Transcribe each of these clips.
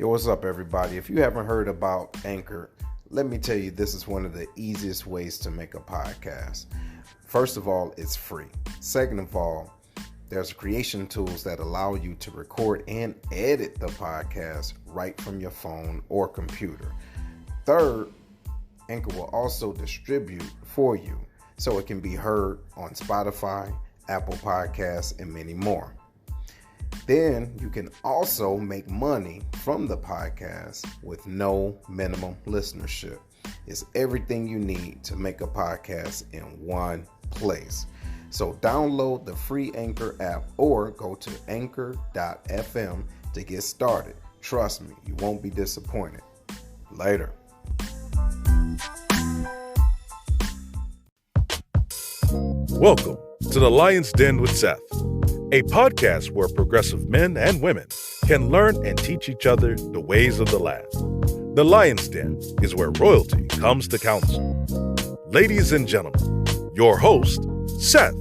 Yo, what's up, everybody? If you haven't heard about Anchor, let me tell you, this is one of the easiest ways to make a podcast. First of all, it's free. Second of all, there's creation tools that allow you to record and edit the podcast right from your phone or computer. Third, Anchor will also distribute for you so it can be heard on Spotify, Apple Podcasts, and many more. Then you can also make money from the podcast with no minimum listenership. It's everything you need to make a podcast in one place. So download the free Anchor app or go to anchor.fm to get started. Trust me, you won't be disappointed. Later. Welcome to The Lion's Den with Seth, a podcast where progressive men and women can learn and teach each other the ways of the land. The Lion's Den is where royalty comes to council. Ladies and gentlemen, your host, Seth.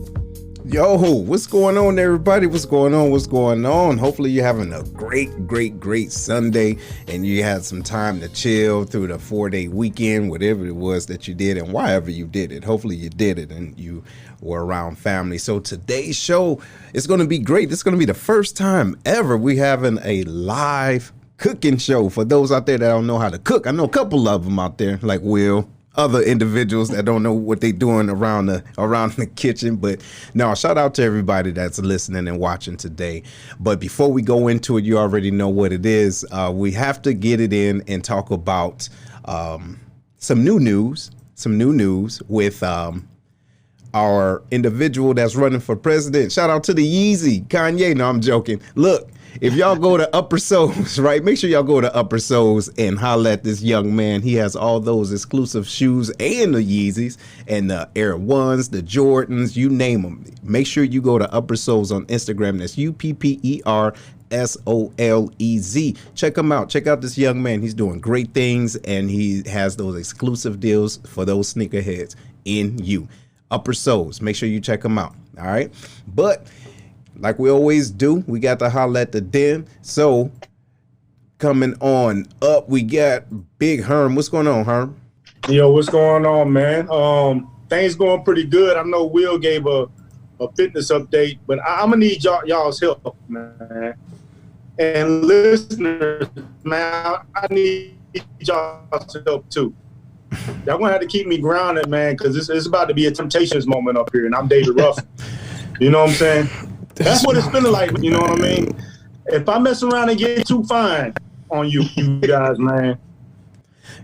Yo, what's going on, everybody? What's going on? Hopefully you're having a great Sunday and you had some time to chill through the 4-day weekend, whatever it was that you did and wherever you did it. Hopefully you did it and you were around family. So today's show is going to be great. It's going to be the first time ever we having a live cooking show for those out there that don't know how to cook. I know a couple of them out there like Will. Other individuals that don't know what they're doing around the kitchen. But no, shout out to everybody that's listening and watching today. But before we go into it, you already know what it is. We have to get it in and talk about some new news with our individual that's running for president. Shout out to the Yeezy, Kanye. No, I'm joking. Look, if y'all go to Upper Souls, right, make sure y'all go to Upper Souls and holler at this young man. He has all those exclusive shoes and the Yeezys and the Air Ones, the Jordans, you name them. Make sure you go to Upper Souls on Instagram. That's UPPERSOLEZ. Check him out. Check out this young man. He's doing great things and he has those exclusive deals for those sneakerheads in you. Upper Souls. Make sure you check him out. All right. But like we always do, we got to holler at the den. So coming on up, we got Big Herm. What's going on, Herm? Yo, what's going on, man? Things going pretty good. I know Will gave a fitness update, but I'm gonna need y'all's help, man. And listeners, man, I need y'all's help too. Y'all gonna have to keep me grounded, man, because it's about to be a Temptations moment up here, and I'm David Ruffin. You know what I'm saying? That's what it's feeling like, you know what I mean? If I mess around and get too fine on you guys, man.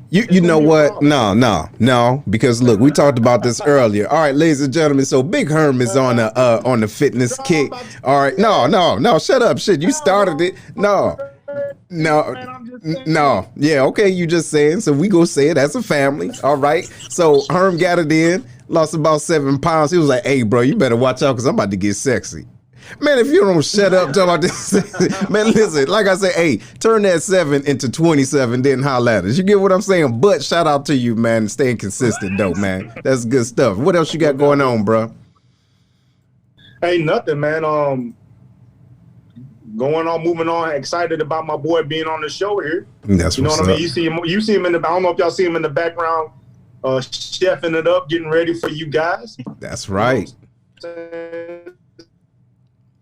You know what? No, because look, we talked about this earlier. All right, ladies and gentlemen, so Big Herm is on the fitness kick. All right, no, shut up, shit. You started it. No. Yeah, okay, you just saying. So we go say it as a family. All right. So Herm got it in, lost about 7 pounds. He was like, hey, bro, you better watch out because I'm about to get sexy. Man, if you don't shut up, talk about this. Man, listen, like I said, hey, turn that 7 into 27, then holler at us. You get what I'm saying? But shout out to you, man, staying consistent, though, man. That's good stuff. What else you got going on, bro? Hey, nothing, man. Going on, moving on. Excited about my boy being on the show here. That's you know what's what I up. mean. You see him in the. I don't know if y'all see him in the background, chefing it up, getting ready for you guys. That's right.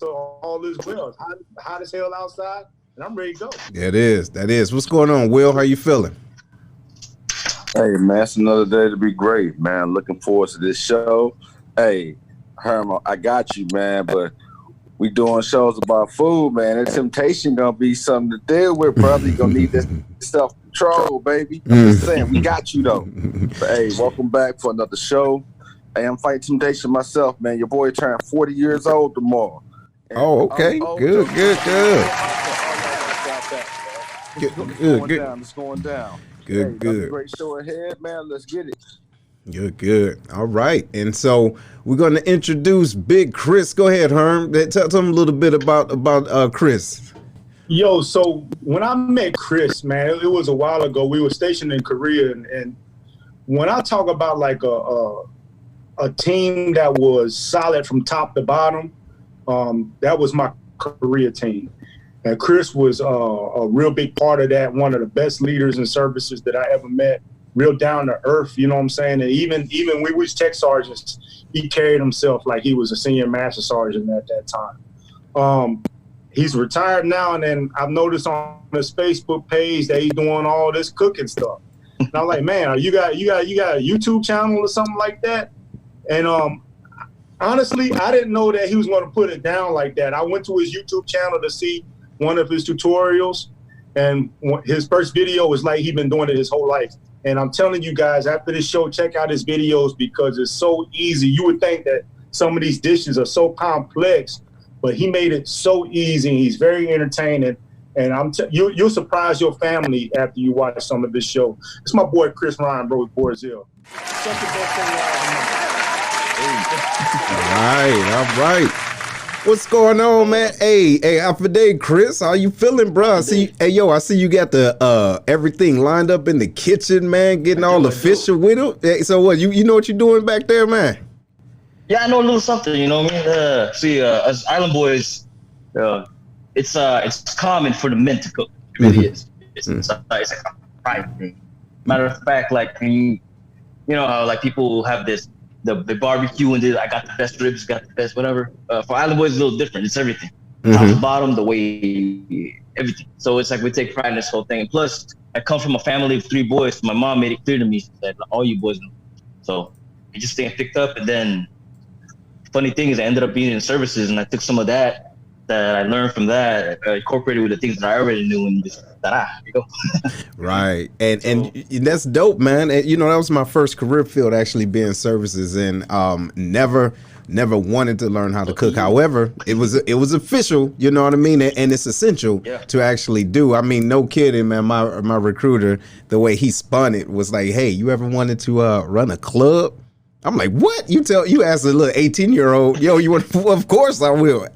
So all is well. It's hot as hell outside, and I'm ready to go. That is. What's going on, Will? How you feeling? Hey, man, it's another day to be great, man. Looking forward to this show. Hey, Herman, I got you, man, but we doing shows about food, man. And temptation gonna be something to deal with, brother. You gonna need this self-control, baby. I'm just saying, we got you, though. But, hey, welcome back for another show. Hey, I'm fighting temptation myself, man. Your boy turned 40 years old tomorrow. Oh, okay. Good. It's going down. Good. Great show ahead, man. Let's get it. Good. All right. And so we're going to introduce Big Krys. Go ahead, Herm. Tell them a little bit about Krys. Yo, so when I met Krys, man, it was a while ago. We were stationed in Korea, and when I talk about like a team that was solid from top to bottom, that was my Korea team. And Krys was a real big part of that. One of the best leaders and services that I ever met. Real down to earth, you know what I'm saying? And even we was tech sergeants, he carried himself like he was a senior master sergeant at that time. He's retired now, and then I've noticed on his Facebook page that he's doing all this cooking stuff. And I'm like, man, you got a YouTube channel or something like that? And honestly, I didn't know that he was going to put it down like that. I went to his YouTube channel to see one of his tutorials, and his first video was like he'd been doing it his whole life. And I'm telling you guys, after this show, check out his videos because it's so easy. You would think that some of these dishes are so complex, but he made it so easy. And he's very entertaining. And you'll surprise your family after you watch some of this show. It's my boy, KrsRyn Borsil. All right. What's going on, man? Hey, after day, Krys, how you feeling, bro? I see you got the everything lined up in the kitchen, man, getting all official with it. Hey, so what? You know what you're doing back there, man? Yeah, I know a little something. You know what I mean? As Island boys, it's common for the men to cook. It really is. It's like a pride thing. Matter of fact, like you know how like people have this. The barbecue and I got the best ribs, got the best whatever. For Island Boys, it's a little different. It's everything. Top to bottom, the way, everything. So it's like we take pride in this whole thing. And plus, I come from a family of 3 boys. So my mom made it clear to me. She said, all you boys know. So it just staying picked up. And then funny thing is I ended up being in services and I took some of that I learned from that, incorporated with the things that I already knew and just here you go. Right. And that's dope, man. And, that was my first career field, actually being services, and never wanted to learn how to cook. However, it was official, you know what I mean? And it's essential to actually do. I mean, no kidding, man. My recruiter, the way he spun it was like, hey, you ever wanted to run a club? I'm like, what? You asked a little 18-year-old, you want? Of course I will.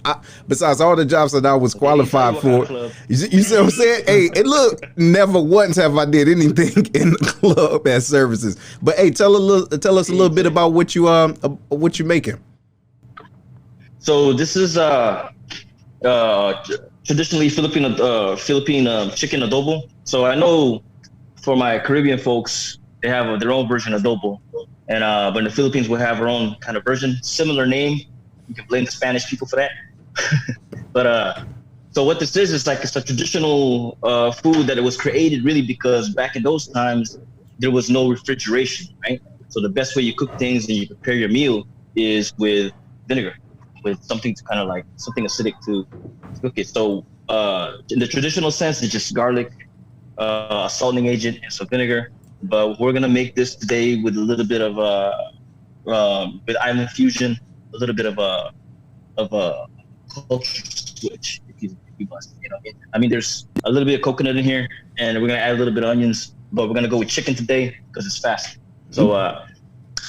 Besides all the jobs that I was qualified for, you see what I'm saying? Hey, and look, never once have I did anything in the club as services. But hey, tell us a little bit about what you making. So this is traditionally Philippine chicken adobo. So I know for my Caribbean folks, they have their own version of adobo. And but in the Philippines, we have our own kind of version, similar name. You can blame the Spanish people for that. But so what this is like it's a traditional food that it was created really because back in those times there was no refrigeration, right? So the best way you cook things and you prepare your meal is with vinegar, with something to kind of like something acidic to cook it. So in the traditional sense, it's just garlic, a salting agent, and some vinegar. But we're gonna make this today with a little bit of with island fusion, a little bit of a culture switch, if you must. I mean, there's a little bit of coconut in here, and we're gonna add a little bit of onions. But we're gonna go with chicken today because it's fast. So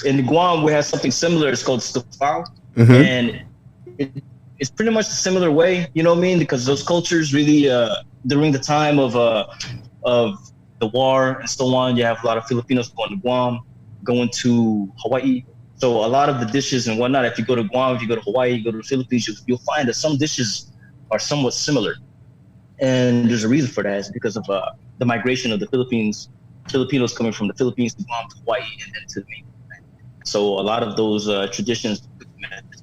in Guam, we have something similar. It's called stufao, and it's pretty much a similar way. You know what I mean? Because those cultures really during the time of the war and so on, you have a lot of Filipinos going to Guam, going to Hawaii. So a lot of the dishes and whatnot, if you go to Guam, if you go to Hawaii, you go to the Philippines, you'll find that some dishes are somewhat similar. And there's a reason for that. It's because of the migration of the Filipinos coming from the Philippines to Guam, to Hawaii, and then to the mainland. So a lot of those traditions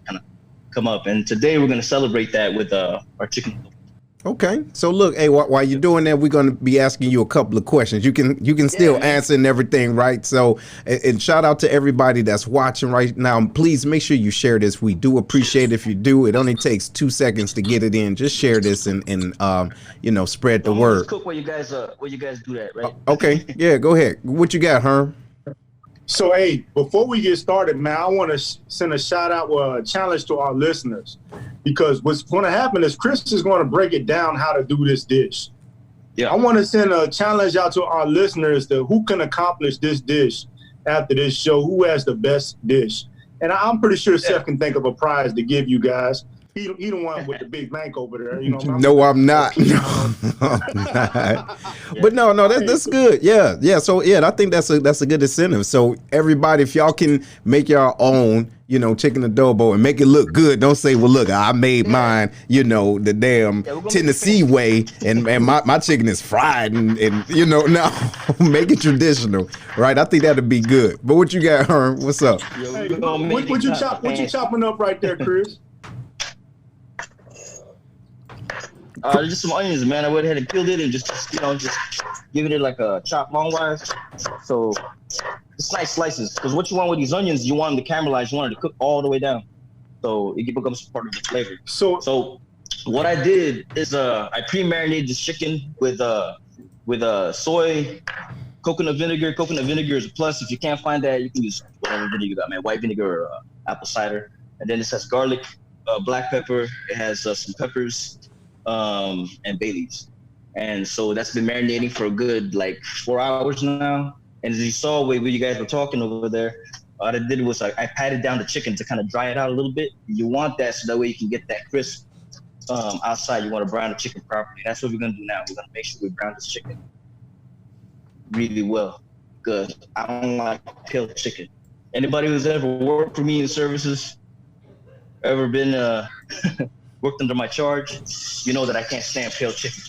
kind of come up. And today we're going to celebrate that with our chicken. Okay, so look, hey, while you're doing that, we're going to be asking you a couple of questions. You can still answer and everything, right? So, and shout out to everybody that's watching right now. Please make sure you share this. We do appreciate if you do. It only takes 2 seconds to get it in. Just share this and spread the word. Just cook while you guys do that, right? Okay, yeah, go ahead. What you got, Herm? So, hey, before we get started, man, I want to send a shout out or a challenge to our listeners, because what's going to happen is Krys is going to break it down how to do this dish. Yeah, I want to send a challenge out to our listeners to who can accomplish this dish after this show, who has the best dish. And I'm pretty sure Seth can think of a prize to give you guys. He the one with the big bank over there. You know, no, I'm not. No, I'm not. But no, that's good. Yeah. So I think that's a good incentive. So everybody, if y'all can make your own, chicken adobo and make it look good, don't say, well, look, I made mine, the damn Tennessee way, and my chicken is fried and no, make it traditional, right? I think that'd be good. But what you got, Herm? What's up? Hey, what you chopping up right there, Krys? Just some onions, man. I went ahead and peeled it and just giving it like a chop long wise. So just nice slices. Because what you want with these onions, you want them to caramelize. You want them to cook all the way down, so it becomes part of the flavor. So what I did is I pre-marinated this chicken with soy, coconut vinegar. Coconut vinegar is a plus. If you can't find that, you can use whatever vinegar you got, man. White vinegar or apple cider. And then this has garlic, black pepper. It has some peppers. And bay leaves. And so that's been marinating for a good 4 hours now. And as you saw when you guys were talking over there, what I did was I patted down the chicken to kind of dry it out a little bit. You want that so that way you can get that crisp outside. You want to brown the chicken properly. That's what we're going to do now. We're going to make sure we brown this chicken really well. Good. I don't like pale chicken. Anybody who's ever worked for me in services, ever been worked under my charge, you know that I can't stand pale chicken.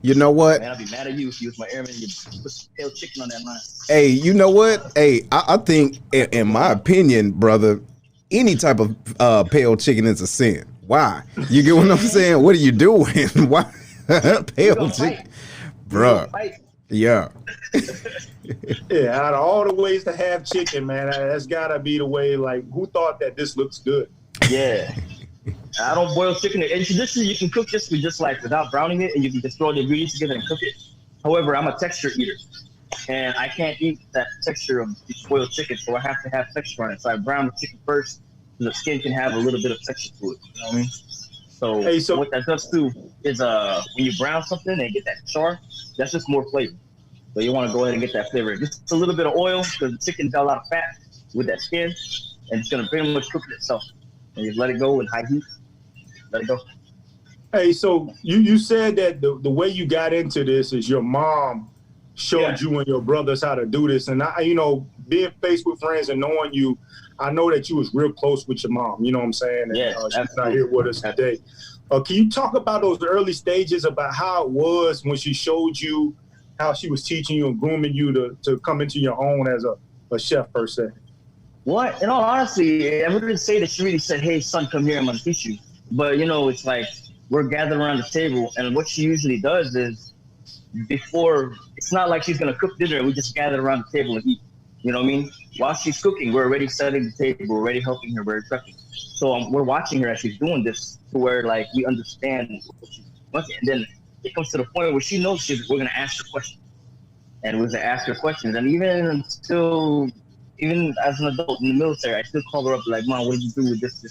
You know what? Man, I'd be mad at you if you was my airman and you put some pale chicken on that line. Hey, you know what? Hey, I think, in my opinion, brother, any type of pale chicken is a sin. Why? You get what I'm saying? What are you doing? Why? Pale chicken? Bruh. Yeah. Yeah, out of all the ways to have chicken, man, that's got to be the way, who thought that this looks good? Yeah. I don't boil chicken. And traditionally, you can cook this without browning it, and you can just throw the ingredients together and cook it. However, I'm a texture eater, and I can't eat that texture of boiled chicken, so I have to have texture on it. So I brown the chicken first, so the skin can have a little bit of texture to it. You know what I mean? So what that does too is when you brown something and get that char, that's just more flavor. So you want to go ahead and get that flavor. Just a little bit of oil because the chicken's got a lot of fat with that skin, and it's gonna pretty much cook it itself. And just let it go in high heat. Let it go. Hey, so you said that the way you got into this is your mom showed you and your brothers how to do this. And I, being faced with friends and knowing you, I know that you was real close with your mom. You know what I'm saying? And, she's not here with us today. Can you talk about those early stages about how it was when she showed you how she was teaching you and grooming you to come into your own as a chef per se? What? In all honesty, I wouldn't say that she really said, hey, son, come here, I'm going to teach you. But, it's like we're gathered around the table, and what she usually does is it's not like she's going to cook dinner and we just gather around the table and eat. You know what I mean? While she's cooking, we're already setting the table, we're already helping her, we're prepping. So we're watching her as she's doing this to where, we understand what she's doing. And then it comes to the point where she knows we're going to ask her questions. And we're going to ask her questions. And even as an adult in the military, I still call her up Mom, what did you do with this, that?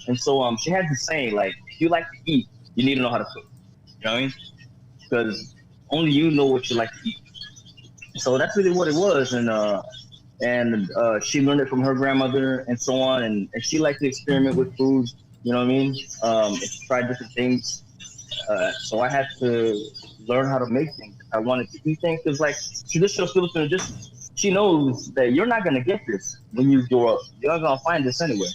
And so she had this saying, if you like to eat, you need to know how to cook. You know what I mean? Because only you know what you like to eat. So that's really what it was. And she learned it from her grandmother and so on. And she liked to experiment with foods, you know what I mean? And try different things. So I had to learn how to make things. I wanted to eat things because traditional Filipino dishes, she knows that you're not going to get this when you grow up. You're not going to find this anyway.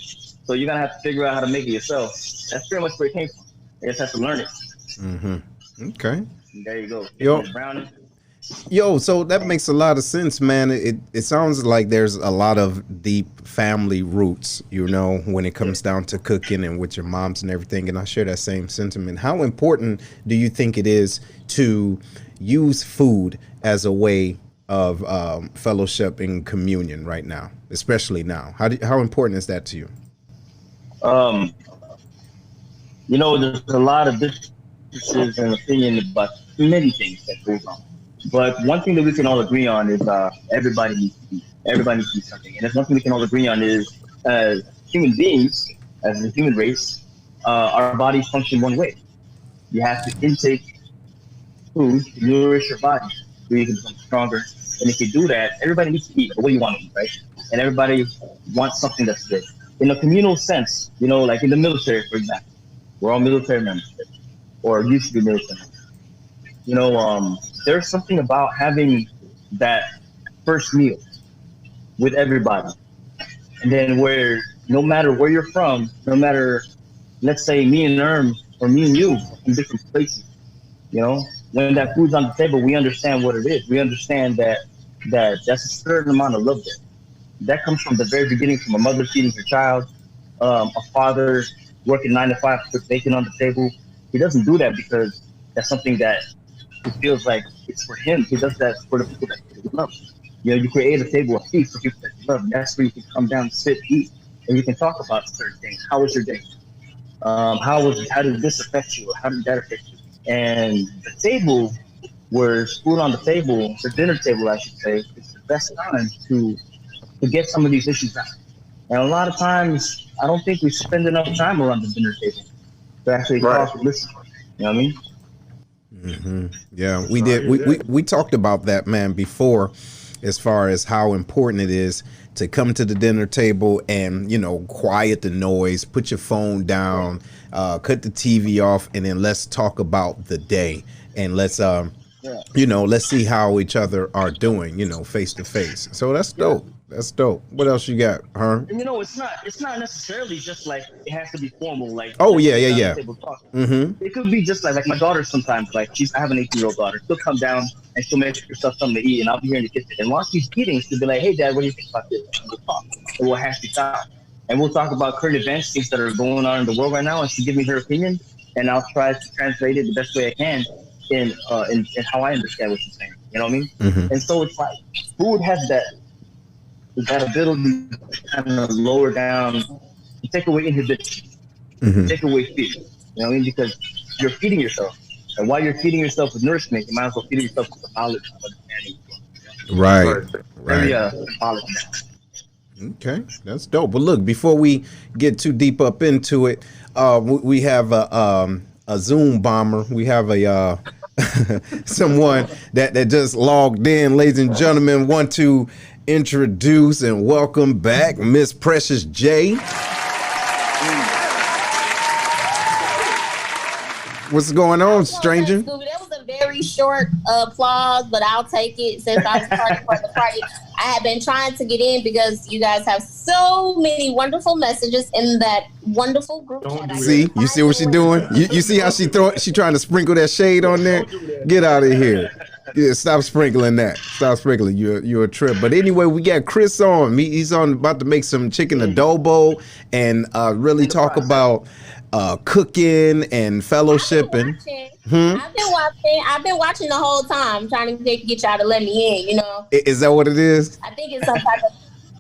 So you're going to have to figure out how to make it yourself. That's pretty much where it came from. You just have to learn it. Mm-hmm. Okay. And there you go. Yo, so that makes a lot of sense, man. It sounds like there's a lot of deep family roots, when it comes down to cooking and with your moms and everything. And I share that same sentiment. How important do you think it is to use food as a way of fellowship and communion right now, especially now? How important is that to you? There's a lot of differences in opinion about many things that goes on. But one thing that we can all agree on is everybody needs to eat. Everybody needs to eat something. And there's one thing we can all agree on is as human beings, as a human race, our bodies function one way. You have to intake food to nourish your body so you can become stronger. And if you do that, everybody needs to eat what you want to eat, right? And everybody wants something that's good. In a communal sense, like in the military, for example, We're all military members, or used to be military members. You know, there's something about having that first meal with everybody. And then where no matter where you're from, no matter, let's say me and Erm or me and you in different places, you know, when that food's on the table, we understand what it is. We understand that that's a certain amount of love there. That comes from the very beginning, from a mother feeding her child, a father working 9 to 5 to put bacon on the table. He doesn't do that because that's something that he feels like it's for him. He does that for the people that he loves. You know, you create a table of feast for people that you love. And that's where you can come down, sit, eat, and you can talk about certain things. How was your day? How did this affect you? How did that affect you? And the table, where there's food on the table, the dinner table, I should say, is the best time to get some of these issues out. And a lot of times, I don't think we spend enough time around the dinner table to actually talk and listen. You know what I mean? Mm-hmm. Yeah, we did. We talked about that, man, before, as far as how important it is to come to the dinner table and, you know, quiet the noise, put your phone down, cut the TV off, and then let's talk about the day, and let's you know, let's see how each other are doing, you know, face to face. So that's dope. That's dope. What else you got, Herm? And you know, it's not necessarily just like it has to be formal. Like, oh yeah. Mm-hmm. It could be just like my daughter sometimes. Like, I have an 18-year-old daughter. She'll come down and she'll make herself something to eat, and I'll be here in the kitchen. And while she's eating, she'll be like, "Hey, Dad, what do you think about this?" And we'll talk, and we'll hash this out, and we'll talk about current events, things that are going on in the world right now, and she'll give me her opinion, and I'll try to translate it the best way I can in how I understand what she's saying. You know what I mean? Mm-hmm. And so it's like food has that ability to kind of lower down, take away inhibition, take away fear. You know what I mean? Because you're feeding yourself. And while you're feeding yourself with nourishment, you might as well feed yourself with the knowledge of understanding. Right. Very knowledge. Okay, that's dope. But look, before we get too deep up into it, we have a Zoom bomber. We have a someone that just logged in, ladies and gentlemen. Want to introduce and welcome back Miss Precious J. What's going on, stranger? That was a very short applause, but I'll take it since I was part of the party. I have been trying to get in because you guys have so many wonderful messages in that wonderful group chat. See, you see what she's doing? You see how she trying to sprinkle that shade on there? Get out of here. Yeah, stop sprinkling that. Stop sprinkling. You're a trip. But anyway, we got Krys on. He's about to make some chicken adobo and really talk about cooking and fellowshipping. I've been watching the whole time, trying to get y'all to let me in, you know. Is that what it is? I think it's some type of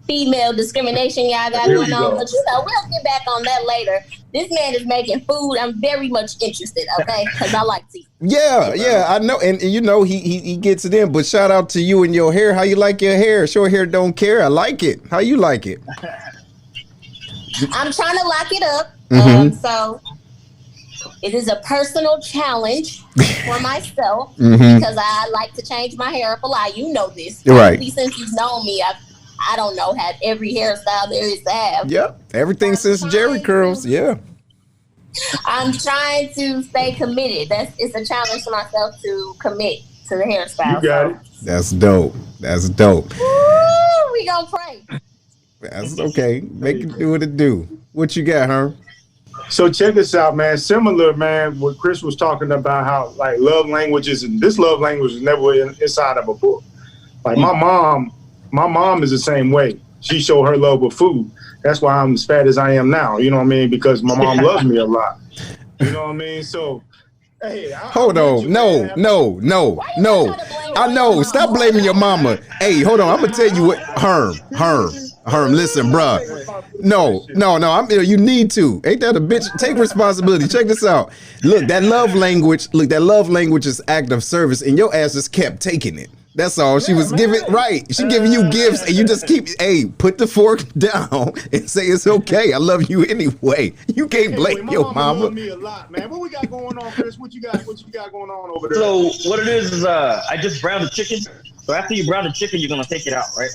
female discrimination y'all got going on, but you know, we'll get back on that later. This man is making food. I'm very much interested, okay? Because I like to eat. Yeah, I know. And you know, he gets it in, but shout out to you and your hair. How you like your hair? Short hair don't care. I like it. How you like it? I'm trying to lock it up. So it is a personal challenge for myself because I like to change my hair up a lot. You know this. Right. Since you've known me, I don't know, had every hairstyle there is to have. Yep. Everything since Jerry curls. Yeah. I'm trying to stay committed. It's a challenge for myself to commit to the hairstyle. You got it. That's dope. That's dope. Woo, we gonna pray. That's okay. Make it do what it do. What you got, Herm? So check this out, man. Similar, man, what Krys was talking about, how like love languages, and this love language is never inside of a book. Like my mom is the same way. She showed her love with food. That's why I'm as fat as I am now. You know what I mean? Because my mom loves me a lot. You know what I mean? So, hey, hold on. No. I know. Stop blaming your mama. Hey, hold on. I'm gonna tell you what, Herm. Listen, bruh. No. You need to. Ain't that a bitch? Take responsibility. Check this out. Look, that love language is act of service, and your ass just kept taking it. That's all. She was giving, right. She giving you gifts, and you just keep, put the fork down and say it's okay. I love you anyway. You can't blame your mama. Love me a lot, man. What we got going on, Krys? What you got going on over there? So what it is I just browned the chicken. So after you brown the chicken, you're gonna take it out, right?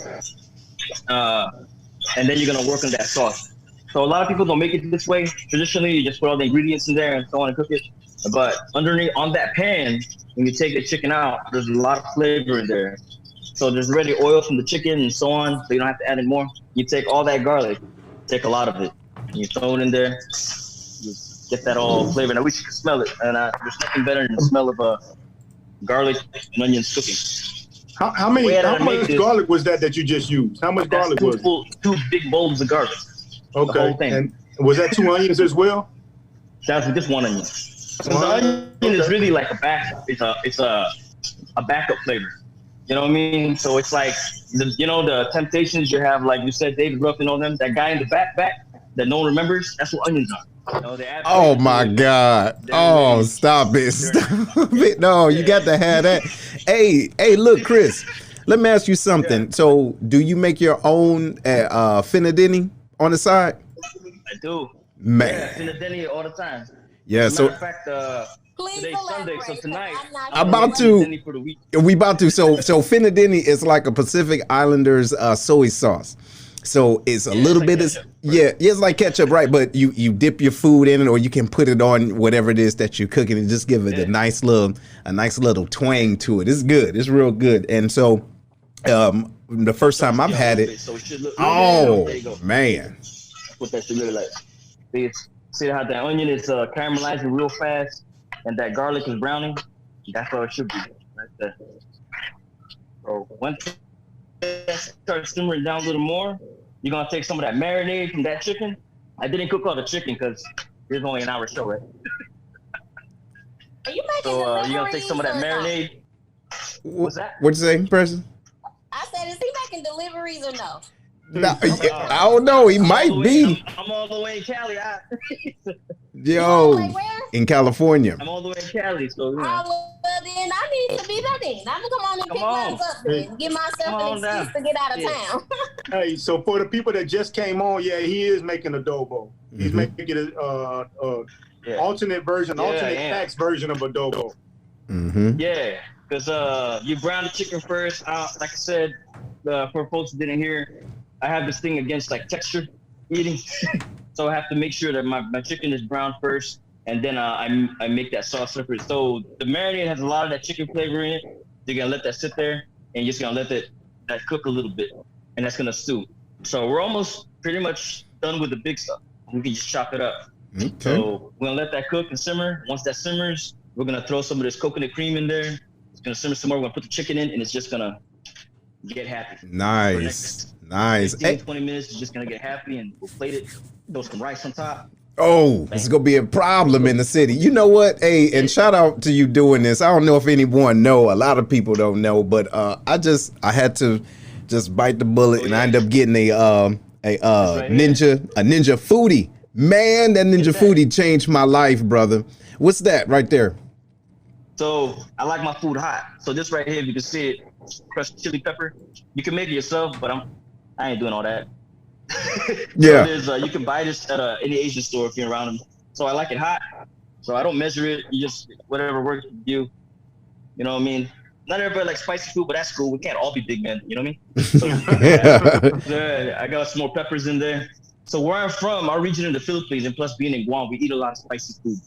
And then you're gonna work on that sauce. So a lot of people don't make it this way. Traditionally, you just put all the ingredients in there and so on and cook it. But underneath on that pan, when you take the chicken out, there's a lot of flavor in there. So there's already oil from the chicken and so on, so you don't have to add any more. You take all that garlic, take a lot of it, and you throw it in there. You get that all flavor. And I wish you could smell it. And there's nothing better than the smell of garlic and onions cooking. How much garlic was that you just used? How much garlic was it? 2 big bowls of garlic. Okay. The whole thing. And was that 2 onions as well? That's just 1 onion. So the onion is really like a back. It's a backup flavor. You know what I mean? So it's like the temptations you have, like you said, David Ruffin, all them. That guy in the back that no one remembers. That's what onions are. Oh my God! Oh, stop it! Stop it! No, you got to have that. Hey, look, Krys. Let me ask you something. Yeah. So, do you make your own finadini on the side? I do. Man, yeah, finadini all the time. Yeah. As a matter of fact, today's Sunday, so tonight we about to. So finadini is like a Pacific Islanders soy sauce. So it's a little bit of it's like ketchup, right? But you dip your food in it, or you can put it on whatever it is that you're cooking, and just give it a nice little twang to it. It's good. It's real good. And so the first time I've had it, man, that's what that should look like. See how that onion is caramelizing real fast, and that garlic is browning. That's how it should be, right there. So once start simmering down a little more, you're gonna take some of that marinade from that chicken. I didn't cook all the chicken because there's only an hour show, right? Are you making so you're gonna take some of that marinade. What's that? What'd you say, Preston? I said, is he making deliveries or no? No, I don't know. He might be. I'm all the way in Cali. Yo, in California. I'm all the way in Cali, so then I need to be there then. I'm gonna come on and pick mine up and give myself an excuse to get out of town. Hey, so for the people that just came on, he is making adobo. He's making it alternate version, alternate tax version of adobo. Mm-hmm. Yeah, because you brown the chicken first. Like I said, for folks who didn't hear, I have this thing against like texture eating. So I have to make sure that my chicken is brown first, and then I make that sauce separate. So the marinade has a lot of that chicken flavor in it. You're gonna let that sit there, and you're just gonna let that cook a little bit, and that's gonna stew. So we're almost pretty much done with the big stuff. We can just chop it up. Okay. So we're gonna let that cook and simmer. Once that simmers, we're gonna throw some of this coconut cream in there. It's gonna simmer some more. We're gonna put the chicken in, and it's just gonna get happy. Nice. 15, 20 minutes is just gonna get happy, and we'll plate it. Throw some rice on top. Oh, it's gonna be a problem in the city. You know what? Hey, and shout out to you doing this. I don't know if anyone know. A lot of people don't know, but I had to just bite the bullet, and I ended up getting a ninja foodie. Man, that ninja foodie changed my life, brother. What's that right there? So I like my food hot. So this right here, if you can see it, crushed chili pepper. You can make it yourself, but I ain't doing all that. Yeah. So you can buy this at any Asian store if you're around them. So I like it hot. So I don't measure it. You just, whatever works for you. You know what I mean? Not everybody likes spicy food, but that's cool. We can't all be big men. You know what I mean? So, I got some more peppers in there. So where I'm from, our region in the Philippines, and plus being in Guam, we eat a lot of spicy food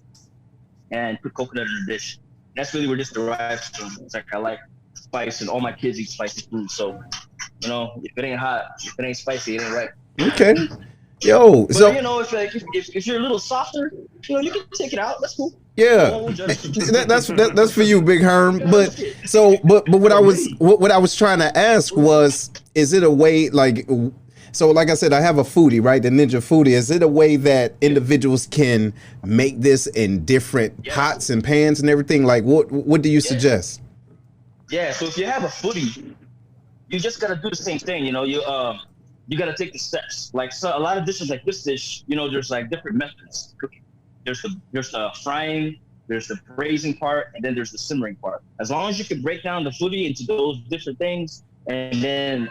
and put coconut in the dish. That's really where this derives from. It's like I like spice, and all my kids eat spicy food. So, you know, if it ain't hot, if it ain't spicy, it ain't right. Okay. Yo, but so you know, if you're a little softer, you know, you can take it out. That's cool. Yeah, that's for you, Big Herm. But what I was trying to ask was, is it a way like? So like I said, I have a foodie, right? The Ninja Foodie. Is it a way that individuals can make this in different pots and pans and everything? Like, what do you suggest? Yeah, so if you have a foodie, you just gotta do the same thing. You know, you gotta take the steps. Like, so a lot of dishes like this dish, you know, there's like different methods of cooking. There's the frying, there's the braising part, and then there's the simmering part. As long as you can break down the foodie into those different things, and then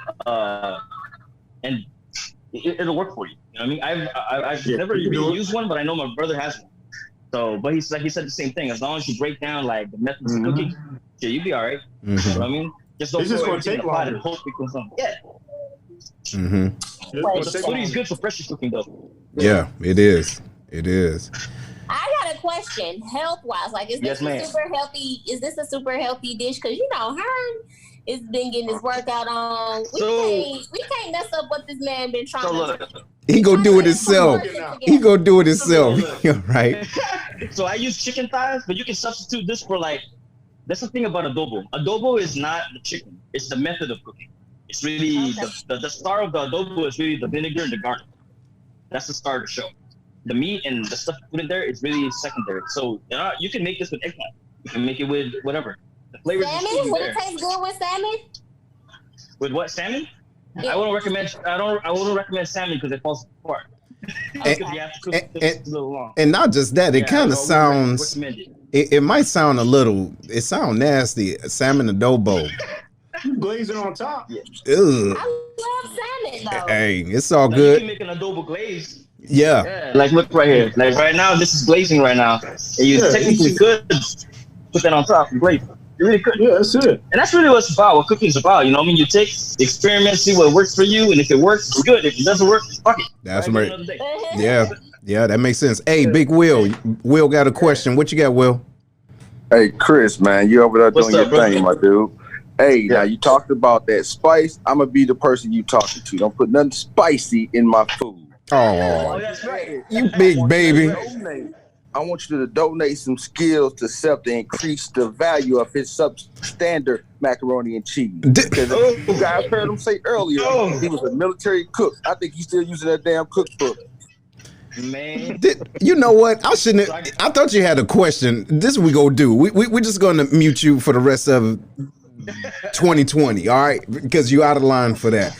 it'll work for you. You know what I mean? I've never really used one, but I know my brother has one. So, but he said the same thing. As long as you break down like the methods of cooking, yeah, you'll be all right. You know what I mean? Just don't throw everything in the pot and hope it comes on. Yeah. Mm-hmm. But the foodie is good for pressure cooking though. Yeah, it is. It is. I got a question, health wise. Like, is this a super healthy? Is this a super healthy dish? Because Herm has been getting his workout on. We can't mess up what this man been trying to do. He gonna do it himself. He gonna do it himself. Right. So I use chicken thighs, but you can substitute this for that's the thing about adobo. Adobo is not the chicken; it's the method of cooking. It's really the star of the adobo is really the vinegar and the garlic. That's the star of the show. The meat and the stuff you put in there is really secondary. So you can make this with eggplant. You can make it with whatever. The flavors. Salmon? Would it taste good with salmon? With what, salmon? Yeah. I wouldn't recommend salmon because it falls apart. Because you have to cook it a little long. And not just that, it kind of sounds. It might sound a little. It sounds nasty. Salmon adobo. Glazing on top. Yeah. Ugh. I love salmon though. Hey, it's all good. You can make an adobo glaze. Yeah. Like look right here. Like right now, this is glazing right now. And you technically could put that on top and glaze. You really could. Yeah, that's it. And that's really what it's about, what cooking is about. You know what I mean? You take, experiment, see what works for you, and if it works, it's good. If it doesn't work, fuck it. That's right. Yeah, that makes sense. Hey, Big Will. Will got a question. What you got, Will? Hey, Krys, man, you over there doing your thing, my dude. Hey, now you talked about that spice. I'm gonna be the person you talking to. Don't put nothing spicy in my food. Oh, that's right. You big baby. I want you to donate some skills to Seth to increase the value of his substandard macaroni and cheese. Because you guys heard him say earlier, he was a military cook. I think he's still using that damn cookbook. Man, you know what? I shouldn't. I thought you had a question. This we gonna do. We're just gonna mute you for the rest of 2020. All right, because you out of line for that.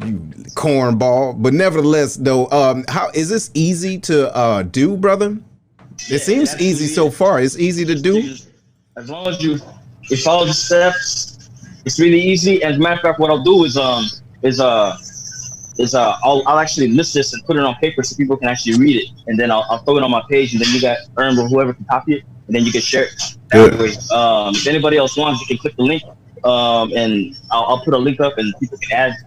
You cornball. But nevertheless, though, how is this easy to do, brother? It seems easy so far. It's easy to do. As long as you follow the steps, it's really easy. As a matter of fact, what I'll do is I'll actually list this and put it on paper so people can actually read it, and then I'll throw it on my page, and then you got or whoever can copy it, and then you can share it that way. If anybody else wants, you can click the link, and I'll put a link up, and people can add.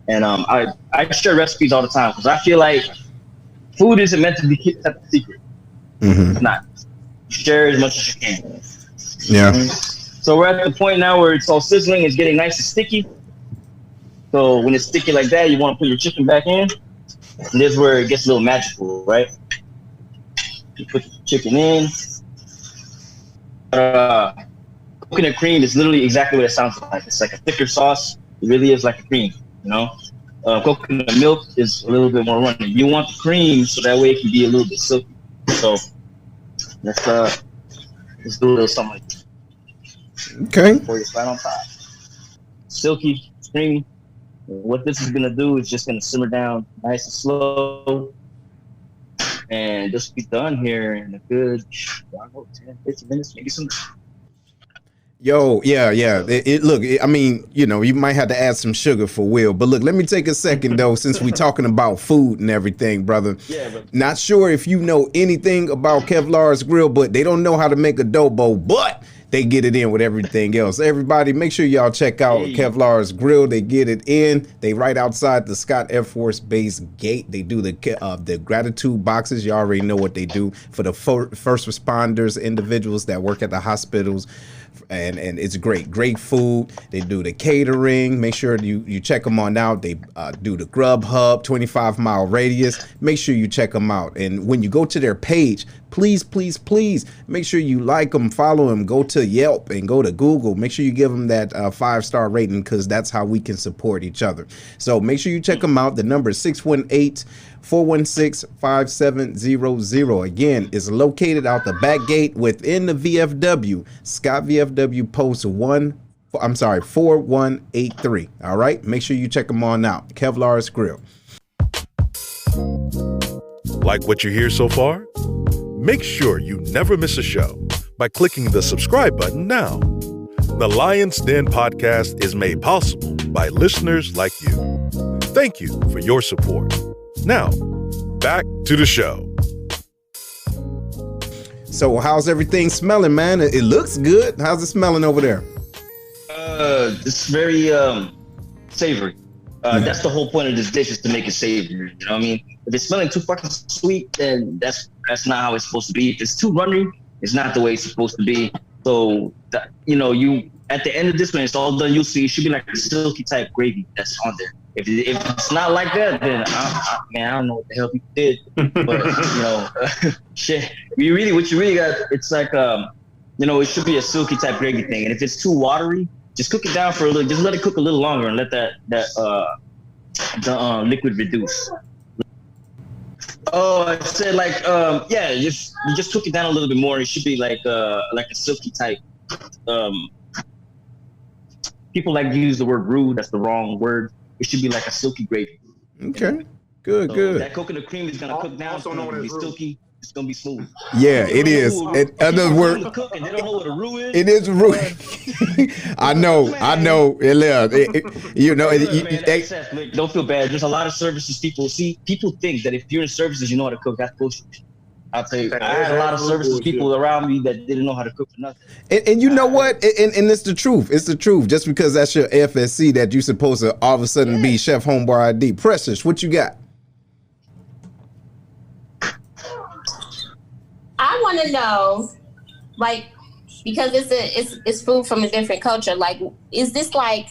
And I share recipes all the time because I feel like food isn't meant to be kept a secret. It's not. Share as much as you can. Yeah. So we're at the point now where it's all sizzling. It's getting nice and sticky. So when it's sticky like that, you want to put your chicken back in. And this is where it gets a little magical, right? You put the chicken in. Coconut cream is literally exactly what it sounds like. It's like a thicker sauce. It really is like a cream, you know? Coconut milk is a little bit more runny. You want the cream so that way it can be a little bit silky. So let's do a little something like this. Okay. Pour it right on top. Silky, creamy. What this is gonna do is just gonna simmer down nice and slow, and this will be done here in a good 10, 15 minutes, maybe some. Yo, yeah. Look, I mean, you know, you might have to add some sugar for Will, but look, let me take a second though, since we're talking about food and everything, brother. Yeah, brother. Not sure if you know anything about Kevlar's Grill, but they don't know how to make adobo, but they get it in with everything else. Everybody, make sure y'all check out Kevlar's Grill. They get it in. They right outside the Scott Air Force Base gate. They do the gratitude boxes. You already know what they do for the first responders, individuals that work at the hospitals. And it's great food. They do the catering. Make sure you check them on out. They do the Grubhub 25-mile radius. Make sure you check them out. And when you go to their page, please make sure you like them, follow them, go to Yelp and go to Google. Make sure you give them that 5-star rating, because that's how we can support each other. So make sure you check them out. The number is 618-416-5700. Again, it's located out the back gate within the VFW, Scott VFW Post 4183. All right, make sure you check them on out. Kevlar's Grill. Like what you hear so far? Make sure you never miss a show by clicking the subscribe button now. The Lion's Den podcast is made possible by listeners like you. Thank you for your support. Now, back to the show. So how's everything smelling, man? It looks good. How's it smelling over there? It's very savory. That's the whole point of this dish, is to make it savory. You know what I mean? If it's smelling too fucking sweet, then that's not how it's supposed to be. If it's too runny, it's not the way it's supposed to be. So, you at the end of this, when it's all done, you'll see it should be like a silky type gravy that's on there. If it's not like that, then I don't know what the hell people did. But shit, what you really got, it's like it should be a silky type gravy thing. And if it's too watery, just cook it down for a little. Just let it cook a little longer and let the liquid reduce. Oh, I said you just cook it down a little bit more. It should be like a silky type. People like to use the word roux. That's the wrong word. It should be like a silky gravy. Okay, good. That coconut cream is gonna cook down. It's gonna be silky. It's gonna be smooth. Yeah, it is. In other words, cook and they don't know what a roux is. It is roux. I know. Don't feel bad. There's a lot of services people think that if you're in services, you know how to cook. That's bullshit. I'll tell you, I had a lot of services people around me that didn't know how to cook for nothing. And you know what? And it's the truth. It's the truth. Just because that's your FSC, that you're supposed to all of a sudden be Chef Homebar ID. Precious, what you got? I want to know, because it's food from a different culture. Like, is this like,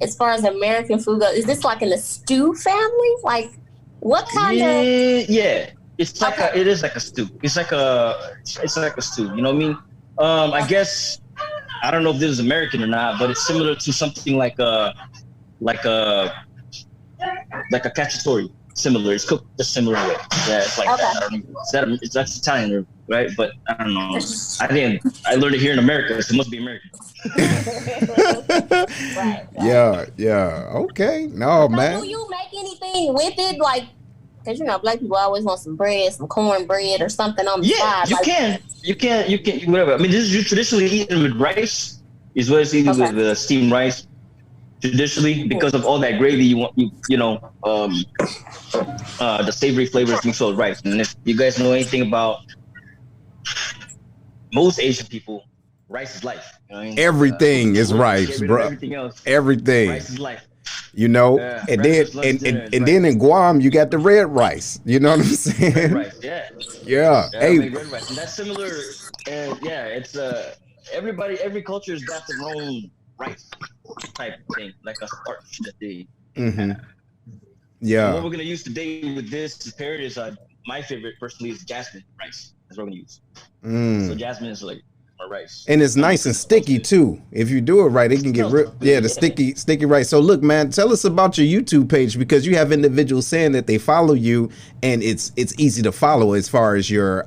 as far as American food goes, is this like in the stew family? Like, what kind of? Yeah. It's like it is like a stew. It's like a stew. You know what I mean? I guess I don't know if this is American or not, but it's similar to something like a cacciatore. Similar. It's cooked a similar way. Yeah, it's like that. I don't know. That's Italian, right? But I don't know. I learned it here in America, so it must be American. Right. Yeah. Okay. No, man. Do you make anything with it, like? Because black people always want some bread, some cornbread or something on the side. You can, whatever. I mean, this is traditionally eaten with rice. Is what it's eaten with steamed rice. Traditionally, because of all that gravy, the savory flavors mixed with rice. And if you guys know anything about most Asian people, rice is life. You know what I mean? Everything is rice, bro. Everything else. Everything. Rice is life. And then in Guam you got the red rice. You know what I'm saying? Red rice, yeah. Hey, red rice. And that's similar. It's every culture has got their own rice type thing, like a starch that they have. Yeah. So what we're gonna use today with this is parody is my favorite personally is jasmine rice. That's what we're gonna use. So jasmine is like our rice. And it's nice and sticky too. If you do it right, it can get the sticky rice. So look, man, tell us about your YouTube page, because you have individuals saying that they follow you and it's easy to follow as far as your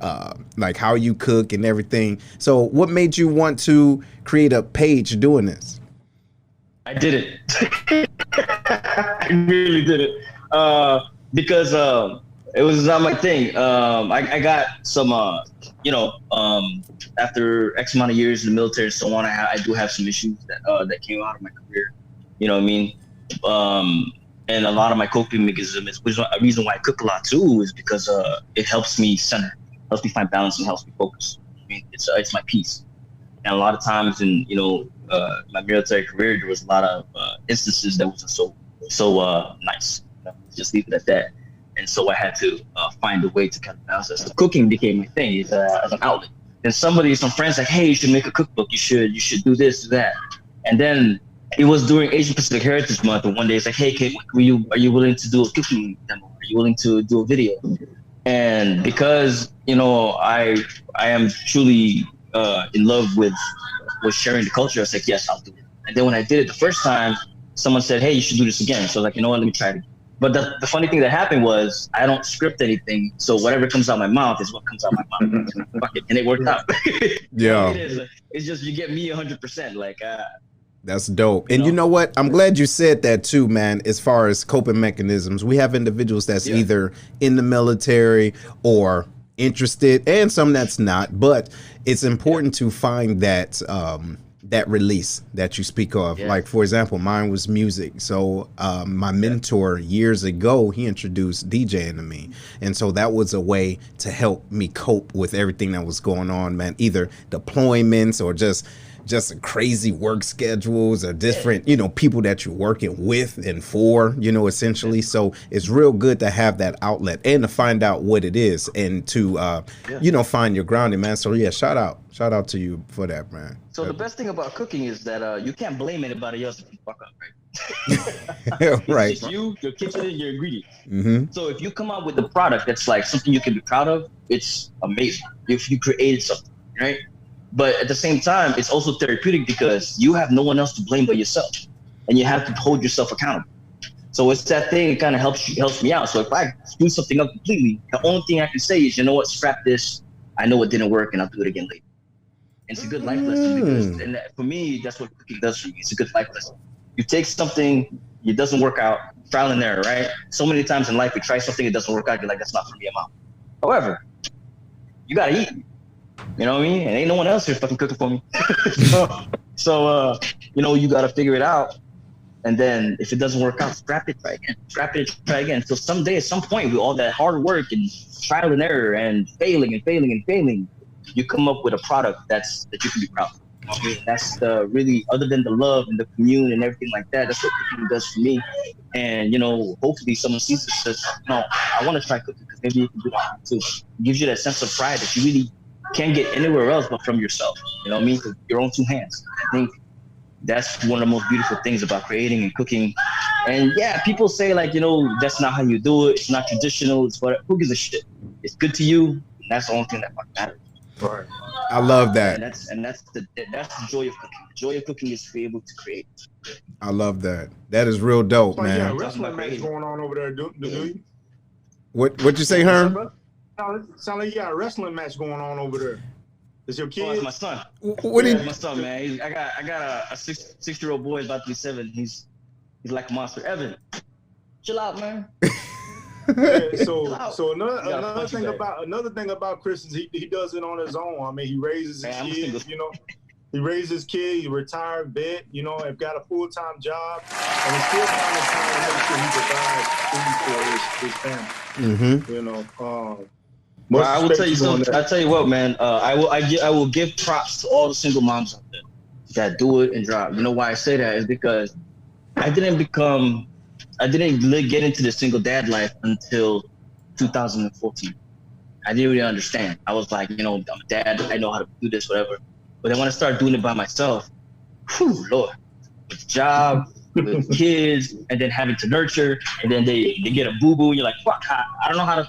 like how you cook and everything. So what made you want to create a page doing this? I did it. I really did it. Because it was not my thing. I got some, after X amount of years in the military and so on, I do have some issues that came out of my career. You know what I mean? And a lot of my coping mechanism is a reason why I cook a lot too, is because it helps me center, helps me find balance, and helps me focus. I mean, it's my peace. And a lot of times in my military career, there was a lot of instances that wasn't so nice. Just leave it at that. And so I had to find a way to kind of balance that. So cooking became my thing as an outlet. And some friends like, hey, you should make a cookbook. You should do this, do that. And then it was during Asian Pacific Heritage Month. And one day it's like, hey, are you willing to do a cooking demo? Are you willing to do a video? And because, I am truly in love with sharing the culture, I was like, yes, I'll do it. And then when I did it the first time, someone said, hey, you should do this again. So I was like, you know what, let me try it again. But the funny thing that happened was I don't script anything, so whatever comes out my mouth is what comes out my mouth. Fuck it, and it worked out. Yeah, it's just you get me 100%. Like that's dope. And you know what? I'm glad you said that too, man. As far as coping mechanisms, we have individuals that's either in the military or interested, and some that's not. But it's important to find that that release that you speak of. Like, for example, mine was music. So my mentor years ago, he introduced DJing to me. And so that was a way to help me cope with everything that was going on, man, either deployments or just just crazy work schedules or different, people that you're working with and for, essentially. So it's real good to have that outlet and to find out what it is and to, find your grounding, man. So yeah, shout out to you for that, man. So the best thing about cooking is that you can't blame anybody else if you fuck up, right? Right. It's just you, your kitchen, and your ingredients. Mm-hmm. So if you come out with a product that's like something you can be proud of, it's amazing. If you created something, right? But at the same time, it's also therapeutic because you have no one else to blame but yourself, and you have to hold yourself accountable. So it's that thing. It kind of helps me out. So if I screw something up completely, the only thing I can say is, you know what, scrap this. I know it didn't work, and I'll do it again later. And it's a good life lesson because, and for me, that's what cooking does for me. It's a good life lesson. You take something, it doesn't work out, trial and error, right? So many times in life, we try something, it doesn't work out, you're like, that's not for me, I'm out. However, you gotta eat. You know what I mean? And ain't no one else here fucking cooking for me. So you gotta figure it out. And then if it doesn't work out, scrap it, try again. Scrap it, try again. So someday, at some point, with all that hard work and trial and error and failing, you come up with a product that you can be proud of. That's the really, other than the love and the commune and everything like that, that's what cooking does for me. And hopefully someone sees this and says, no, I want to try cooking because maybe you can do that too. It gives you that sense of pride that you really can't get anywhere else but from yourself. You know what I mean? With your own two hands. I think that's one of the most beautiful things about creating and cooking. And yeah, people say like, that's not how you do it. It's not traditional. It's what, who gives a shit? It's good to you. And that's the only thing that matters. Right. I love that. And that's the joy of cooking. The joy of cooking is to be able to create. I love that. That is real dope, man. Yeah, wrestling match going on over there, do you? What you say, Herm? Sound like you got a wrestling match going on over there. Is your kid? Oh, it's my son. My son, man. I got a 6-year-old boy about to be 7. He's like a monster. Evan, chill out, man. Yeah, so another thing about Krys is he does it on his own. I mean, he raises his kids, He raised his kid, he retired vet, and got a full-time job, and he's still finding time to make sure he provides food for his family. Mm-hmm. Well, I will tell you something. I'll tell you what, man. I will give props to all the single moms out there that do it and drop. You know why I say that is because I didn't get into the single dad life until 2014. I didn't really understand. I was like, I'm a dad. I know how to do this, whatever. But then when I started doing it by myself, Lord, with job, with kids, and then having to nurture, and then they get a boo-boo, and you're like, fuck, I don't know how to.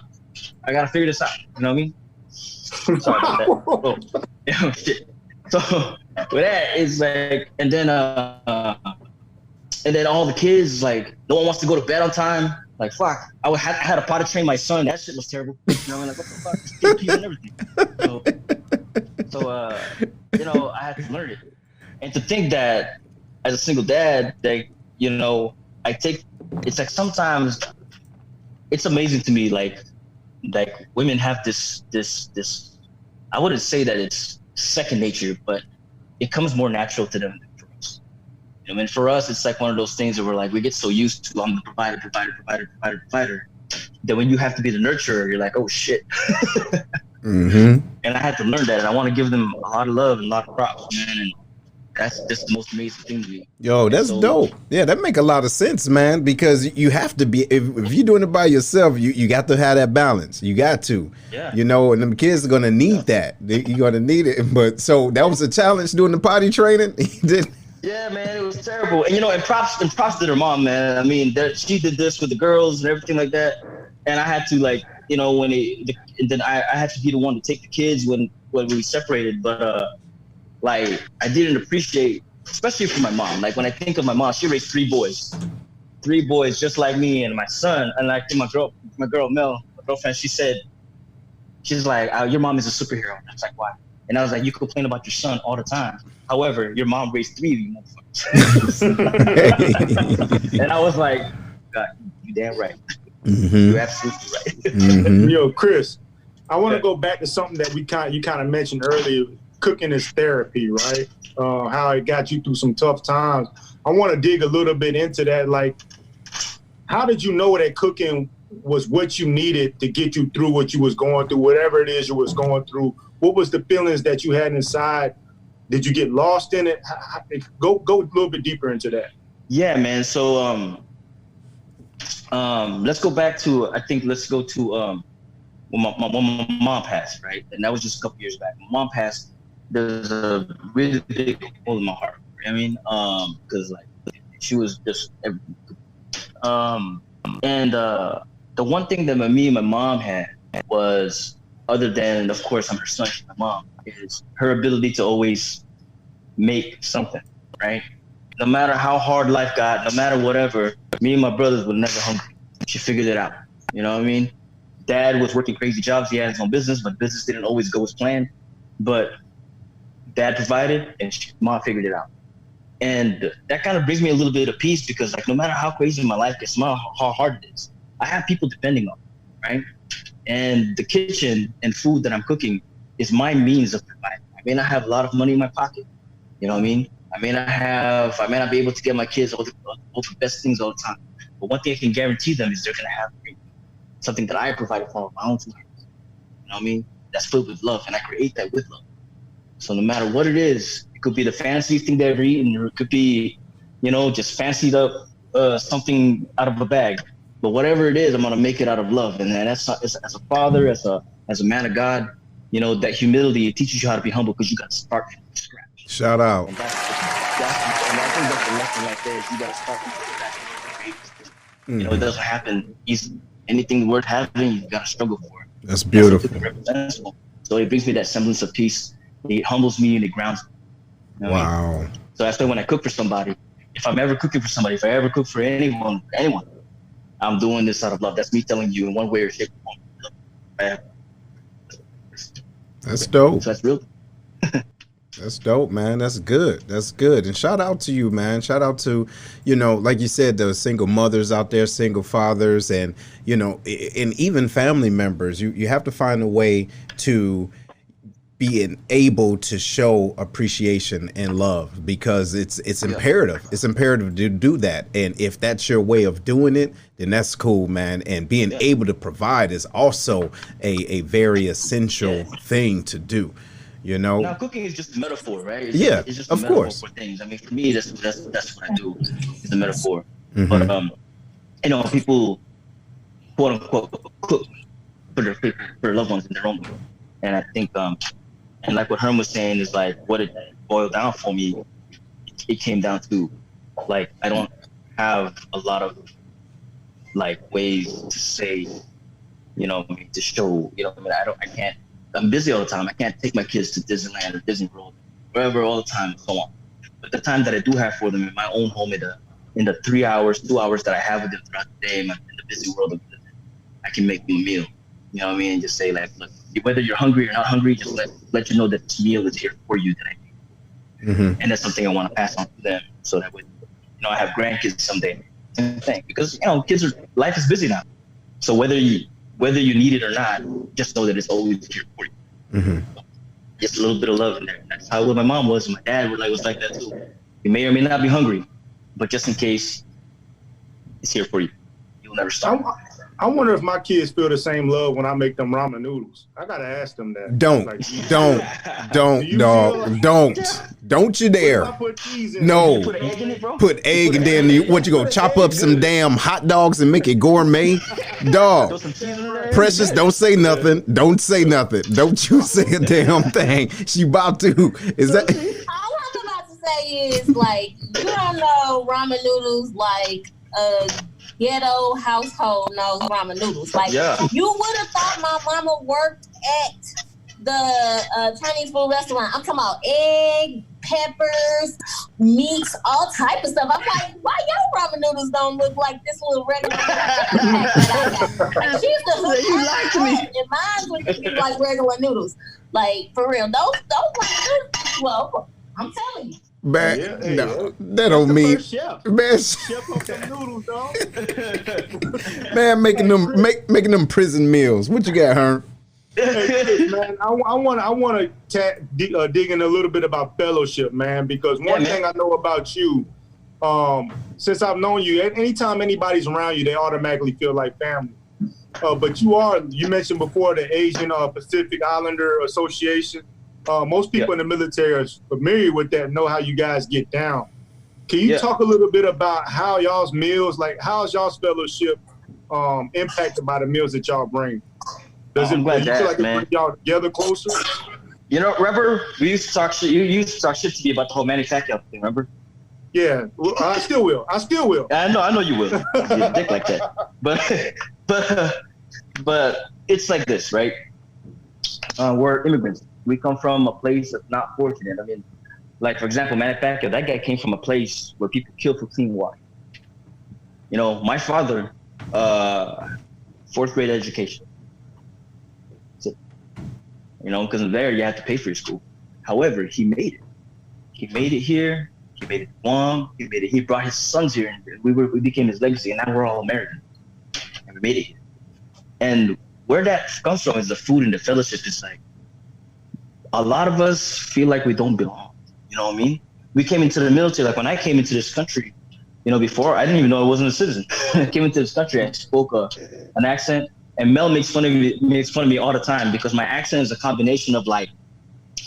I gotta figure this out. You know what I mean? Sorry about that. Oh, shit. So with that, it's like, and then all the kids, like, no one wants to go to bed on time. Like, fuck, I had to potty train my son. That shit was terrible. Like, what the fuck? Just keep and everything. So I had to learn it. And to think that as a single dad, that, it's like sometimes it's amazing to me, like women have this, I wouldn't say that it's second nature, but it comes more natural to them than for us. And for us, it's like one of those things that we're like, we get so used to, I'm the provider, that when you have to be the nurturer, you're like, oh shit. Mm-hmm. And I had to learn that, and I want to give them a lot of love and a lot of props, man. And that's just the most amazing thing to me. Yo, that's dope. Yeah, that make a lot of sense, man, because you have to be, if you're doing it by yourself, you got to have that balance. You got to. Yeah. And them kids are going to need that. You're going to need it. But so that was a challenge doing the potty training? Yeah, man, it was terrible. And, and props to their mom, man. I mean, she did this with the girls and everything like that. And I had to, like, and then I had to be the one to take the kids when we separated. But, I didn't appreciate, especially for my mom. Like, when I think of my mom, she raised 3 boys just like me, and my son. And like my girl Mel, my girlfriend, she's like, your mom is a superhero. I was like, why? And I was like, you complain about your son all the time. However, your mom raised 3 of you motherfuckers. And I was like, God, you damn right. Mm-hmm. You're absolutely right. Mm-hmm. Yo, Krys, I want to go back to something that you kind of mentioned earlier. Cooking is therapy, right? How it got you through some tough times. I want to dig a little bit into that. Like, how did you know that cooking was what you needed to get you through what you was going through, whatever it is you was going through? What was the feelings that you had inside Did you get lost in it? Go a little bit deeper into that. Yeah, man. So let's go back to when my mom passed, right? And that was just a couple years back. My mom passed. There's a really big hole in my heart. You know what I mean? Because like she was just everything. And the one thing that me and my mom had was, other than, of course, I'm her son, she's my mom, is her ability to always make something, right? No matter how hard life got, no matter whatever, me and my brothers were never hungry. She figured it out. You know what I mean? Dad was working crazy jobs. He had his own business, but business didn't always go as planned. But Dad provided, and mom figured it out. And that kind of brings me a little bit of peace, because like no matter how crazy my life gets, no matter how hard it is, I have people depending on me, right? And the kitchen and food that I'm cooking is my means of providing. I may not have a lot of money in my pocket, you know what I mean? I may not be able to get my kids all the best things all the time. But one thing I can guarantee them is they're gonna have something that I provided for my own two hands. You know what I mean? That's filled with love, and I create that with love. So no matter what it is, it could be the fanciest thing they ever eaten, or it could be, just fancied up something out of a bag. But whatever it is, I'm gonna make it out of love. And then as a father, as a man of God, that humility, it teaches you how to be humble, because you got to start from scratch. Shout out. And I think that's the lesson right there. Is you got to start from scratch. It doesn't happen easy. Anything worth having, you got to struggle for it. That's beautiful. So it brings me that semblance of peace. It humbles me and it grounds me. Wow. I mean? So that's why when I cook for somebody, if I'm ever cooking for somebody, if I ever cook for anyone, I'm doing this out of love. That's me telling you in one way or shape. That's dope. So that's real. That's dope, man. That's good. That's good. And shout out to you, man. Shout out to, like you said, the single mothers out there, single fathers, and, and even family members. You have to find a way to be able to show appreciation and love, because it's imperative. It's imperative to do that. And if that's your way of doing it, then that's cool, man. And being able to provide is also a very essential thing to do. Now cooking is just a metaphor, right? It's just a of metaphor course. for things. I mean, for me, that's what I do. It's a metaphor. Mm-hmm. But people, quote unquote, cook for their loved ones in their own way. And I think, and like what Herm was saying, is like what it boiled down for me. It came down to, like, I don't have a lot of like ways to say, to show, I can't. I'm busy all the time. I can't take my kids to Disneyland or Disney World, wherever, all the time, and so on. But the time that I do have for them in my own home, in the 3 hours, 2 hours that I have with them throughout the day, in the busy world of living, I can make them a meal. You know what I mean? And just say, like, look, whether you're hungry or not hungry, just let you know that this meal is here for you today. Mm-hmm. And that's something I want to pass on to them, so that when I have grandkids someday, same thing. Because life is busy now. So whether you need it or not, just know that it's always here for you. Mm-hmm. Just a little bit of love in there. That's how my mom was. My dad was like that too. You may or may not be hungry, but just in case, it's here for you. You'll never stop. I wonder if my kids feel the same love when I make them ramen noodles. I gotta ask them that. Don't you dare. No. Put egg in it, bro? Put egg, and then you go chop up some damn hot dogs and make it gourmet? Dog. Precious, don't say nothing. Don't say nothing. Don't you say a damn thing. She about to. Is that? All I'm about to say is, like, you don't know ramen noodles like ghetto household knows ramen noodles. Like, you would have thought my mama worked at the Chinese food restaurant. I'm talking about egg, peppers, meats, all type of stuff. I'm like, why your ramen noodles don't look like this little regular? She's the you lied to me. And mine would be like regular noodles. Like, for real. Those ramen noodles, well, I'm telling you. Man, that don't mean, man. Chef of them noodles, dog. Man, making them prison meals. What you got, Herm? Hey, man, I want to dig in a little bit about fellowship, man, because one thing I know about you, since I've known you, anytime anybody's around you, they automatically feel like family. But you mentioned before the Asian Pacific Islander Association. Most people in the military are familiar with that, know how you guys get down. Can you talk a little bit about how y'all's meals, like how's y'all's fellowship impacted by the meals that y'all bring? Does it feel like it bring y'all together closer? You know, remember we used to talk shit. You used to talk shit to me about the whole Manny Pacquiao thing. Remember? Yeah, well, I still will. I know you will. You're a dick like that. But it's like this, right? We're immigrants. We come from a place that's not fortunate. I mean, like for example, Manny Pacquiao, that guy came from a place where people kill for clean water. You know, my father, 4th grade education. That's it. You know, because there you have to pay for your school. However, he made it. He made it here. He made it in Guam. He made it. He brought his sons here, and we became his legacy. And now we're all American, and we made it here. And where that comes from is the food and the fellowship. It's like a lot of us feel like we don't belong. You know what I mean? We came into the military. Like when I came into this country, you know, before I didn't even know I wasn't a citizen. I came into this country. I spoke an accent, and Mel makes fun of me all the time because my accent is a combination of like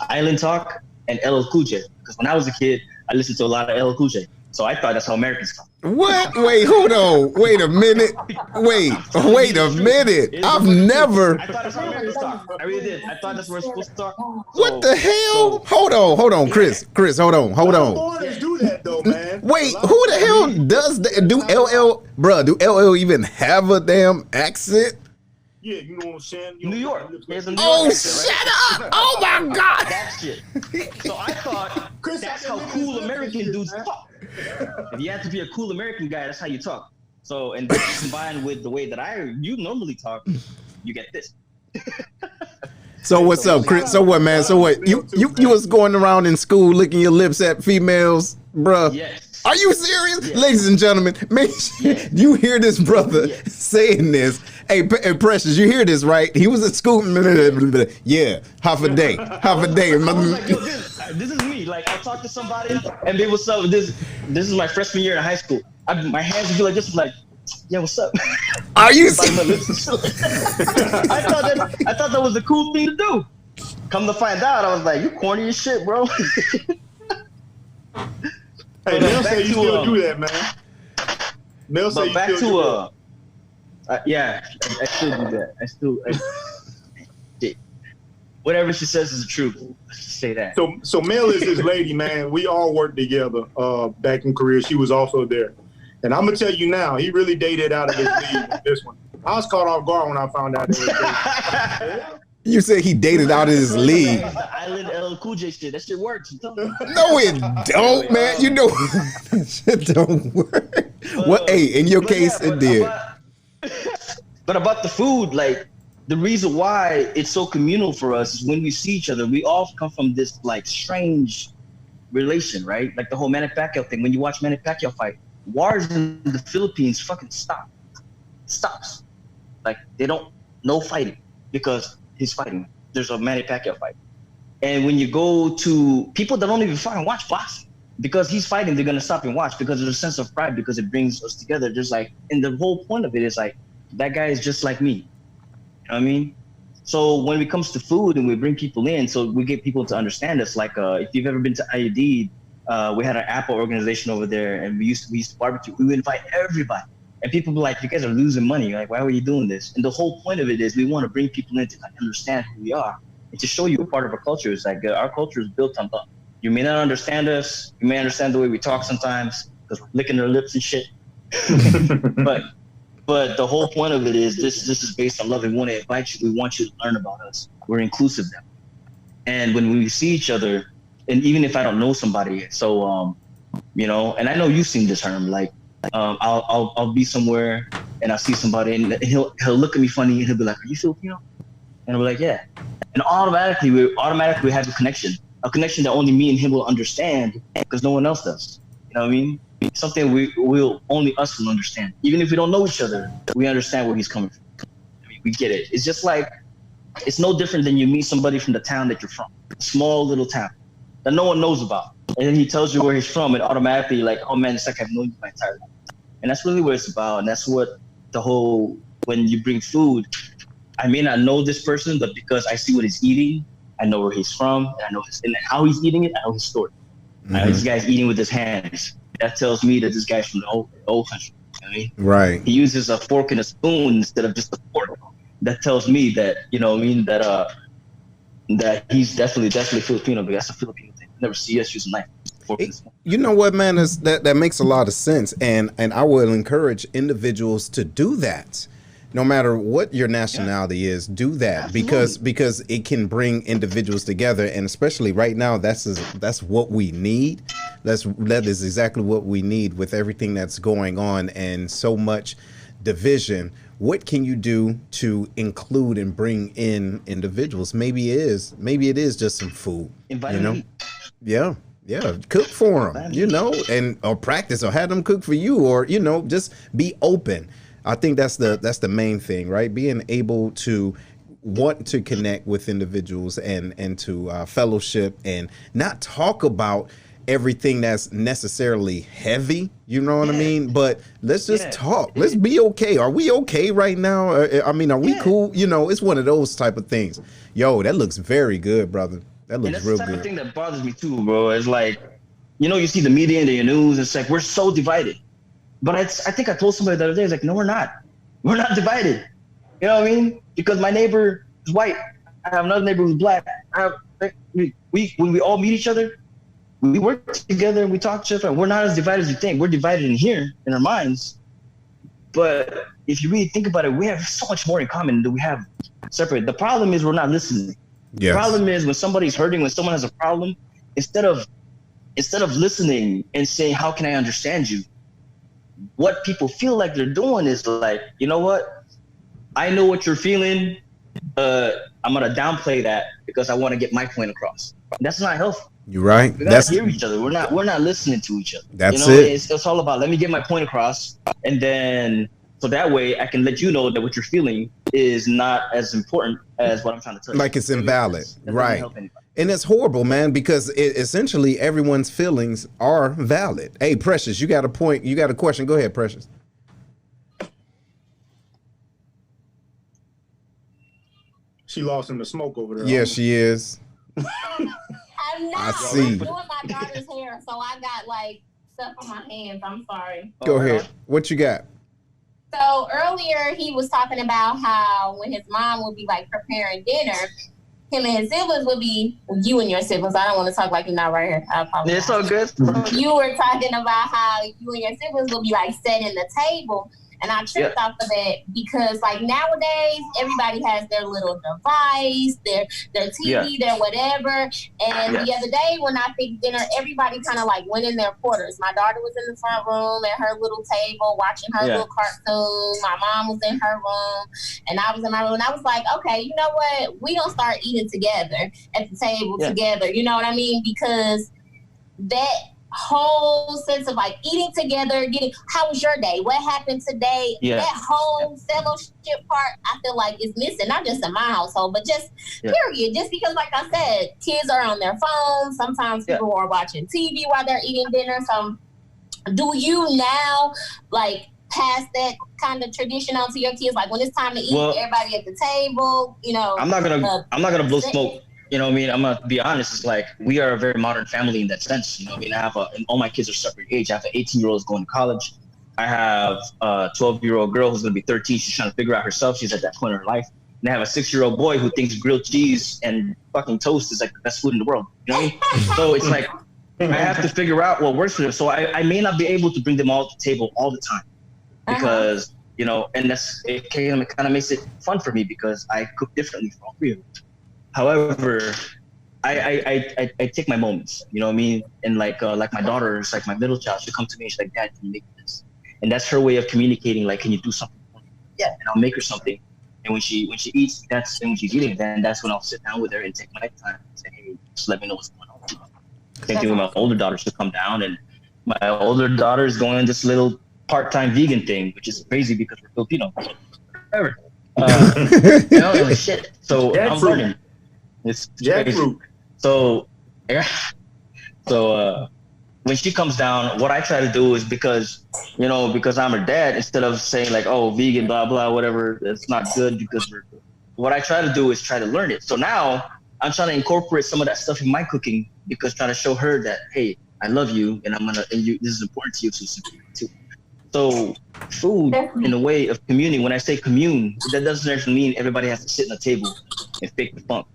island talk and LL Cool J. Because when I was a kid, I listened to a lot of LL Cool J. So I thought that's how Americans talk. What? Wait, hold on. Wait a minute. Wait a minute. I've never. I thought that's how Americans talk. I really did. I thought that's where we're supposed to talk. What the hell? Hold on, Krys, hold on. Foreigners do that though, man. Wait, who the hell does that? Do LL even have a damn accent? Yeah, you know what I'm saying? New York. Oh, shut up! Oh my God! That shit. So I thought that's how cool American dudes talk. If you have to be a cool American guy, that's how you talk. So, and combined with the way that you normally talk, you get this. So what's up, Krys? So what, man? So what? You was going around in school licking your lips at females, bruh? Yes. Are you serious? Yes. Ladies and gentlemen, make sure you hear this brother saying this. Hey, Precious, you hear this, right? He was at school. Yeah, half a day. I was like, yo, this is me. Like, I'll talk to somebody, and they what's up? This is my freshman year in high school. My hands would be like this, like, yeah, what's up? Are you serious? I thought that was a cool thing to do. Come to find out, I was like, you corny as shit, bro. Hey, Mel say you still do that, man. Mel say you still do that. Yeah, I still do that. I still whatever she says is the truth. Let's just say that. So Mel is his lady, man. We all worked together back in Korea. She was also there. And I'm gonna tell you now, he really dated out of his league with this one. I was caught off guard when I found out that it was You said he dated out of his league. The island LL Cool J shit. That shit works. No, it don't, man. You know that shit don't work. Well, hey, in your case, it did. But about the food, like the reason why it's so communal for us is when we see each other, we all come from this like strange relation, right? Like the whole Manny Pacquiao thing. When you watch Manny Pacquiao fight, wars in the Philippines fucking stops. Like they don't no fighting because he's fighting. There's a Manny Pacquiao fight. And when you go to people that don't even fucking watch boxing, because he's fighting, they're gonna stop and watch because there's a sense of pride because it brings us together. Just like, and the whole point of it is like, that guy is just like me. You know what I mean? So when it comes to food and we bring people in, so we get people to understand us. Like if you've ever been to IUD, we had an Apple organization over there, and we used to barbecue. We would invite everybody. And people be like, you guys are losing money. Like, why were you doing this? And the whole point of it is we want to bring people in to understand who we are and to show you a part of our culture. It's like our culture is built on thought. You may not understand us. You may understand the way we talk sometimes because we're licking our lips and shit. But the whole point of it is this is based on love. We want to invite you. We want you to learn about us. We're inclusive now. And when we see each other, and even if I don't know somebody, so, you know, and I know you've seen this term, like, I'll be somewhere and I'll see somebody and he'll look at me funny and he'll be like, "Are you Filipino?" And I'll be like, "Yeah." And automatically we have a connection that only me and him will understand because no one else does. You know what I mean? Something only us will understand. Even if we don't know each other, we understand where he's coming from. I mean, we get it. It's just like, it's no different than you meet somebody from the town that you're from, a small little town that no one knows about. And then he tells you where he's from, and automatically like, oh man, it's like I've known you my entire life. And that's really what it's about. And that's what when you bring food, I may not know this person, but because I see what he's eating, I know where he's from, and I know and how he's eating it. I know his story. This guy's eating with his hands. That tells me that this guy's from the old country. You know what I mean? Right. He uses a fork and a spoon instead of just a fork. That tells me that, you know what I mean, that he's definitely Filipino, because that's a Filipino thing. I never see us use a knife. You know what, man? That makes a lot of sense, and I will encourage individuals to do that. No matter what your nationality is, do that. Absolutely. because it can bring individuals together, and especially right now, that's what we need. That is exactly what we need with everything that's going on and so much division. What can you do to include and bring in individuals? Maybe it is just some food. Invite them. Yeah. Cook for them, and or practice or have them cook for you, or just be open. I think that's the main thing, right? Being able to want to connect with individuals and to fellowship and not talk about everything that's necessarily heavy, you know what I mean? But let's just talk. Let's be okay. Are we okay right now? I mean, are we cool? It's one of those type of things. Yo, that looks very good, brother. That looks real good. That's the type of thing that bothers me too, bro. It's like, you see the media and the news. It's like, we're so divided. But I think I told somebody the other day, it's like, no, we're not. We're not divided. You know what I mean? Because my neighbor is white. I have another neighbor who's black. When we all meet each other, we work together and we talk to each other. We're not as divided as you think. We're divided in here, in our minds. But if you really think about it, we have so much more in common than we have separate. The problem is we're not listening. Yes. The problem is when somebody's hurting, when someone has a problem, instead of listening and saying, how can I understand you? What people feel like they're doing is like, you know what? I know what you're feeling. I'm going to downplay that because I want to get my point across. That's not healthy. You're right. We gotta hear each other. We're not listening to each other. That's it. It's all about, let me get my point across, and then so that way I can let you know that what you're feeling is not as important as what I'm trying to tell you. Like it's invalid, right? And it's horrible, man, because essentially everyone's feelings are valid. Hey, Precious, you got a point. You got a question. Go ahead, Precious. She lost in the smoke over there. Yeah, she is. I'm not doing my daughter's hair, so I got like stuff on my hands. I'm sorry. Go ahead. What you got? So earlier he was talking about how when his mom would be like preparing dinner, him and his siblings would be, you and your siblings, I don't want to talk like you're not right here. I apologize. It's so good. You were talking about how you and your siblings would be like setting the table. And I tripped off of that because, like, nowadays, everybody has their little device, their TV, their whatever. And the other day when I picked dinner, everybody kind of, like, went in their quarters. My daughter was in the front room at her little table watching her little cartoon. My mom was in her room, and I was in my room. And I was like, okay, you know what? We don't start eating together at the table together. You know what I mean? Because that whole sense of like eating together, how was your day? What happened today? That whole fellowship part, I feel like is missing, not just in my household, but just period. Just because, like I said, kids are on their phones. Sometimes people are watching TV while they're eating dinner. So do you now like pass that kind of tradition on to your kids? Like when it's time to eat, everybody at the table, I'm not gonna blow smoke. You know what I mean? I'm going to be honest. It's like we are a very modern family in that sense. You know what I mean? I have all my kids are separate age. I have an 18-year-old who's going to college. I have a 12-year-old girl who's going to be 13. She's trying to figure out herself. She's at that point in her life. And I have a 6-year-old boy who thinks grilled cheese and fucking toast is like the best food in the world. You know what I mean? So it's like I have to figure out what works for them. So I may not be able to bring them all to the table all the time because, and it kind of makes it fun for me because I cook differently for all three of them. However, I take my moments, you know what I mean? And like my daughter, it's like my middle child, she'll come to me and she's like, Dad, can you make this? And that's her way of communicating, like, can you do something for me? Yeah, and I'll make her something. And when she eats, when she's eating, then that's when I'll sit down with her and take my time and say, hey, just let me know what's going on. Same thing with my older daughter, she'll come down, and my older daughter is going on this little part-time vegan thing, which is crazy because we're Filipino. Whatever. Shit. So I'm learning. It's jackfruit. So when she comes down, what I try to do is because I'm her dad, instead of saying like, oh, vegan, blah, blah, whatever, it's not good what I try to do is try to learn it. So now I'm trying to incorporate some of that stuff in my cooking because trying to show her that, hey, I love you and this is important to you too. So food in a way of communing, when I say commune, that doesn't actually mean everybody has to sit at a table and fake the funk.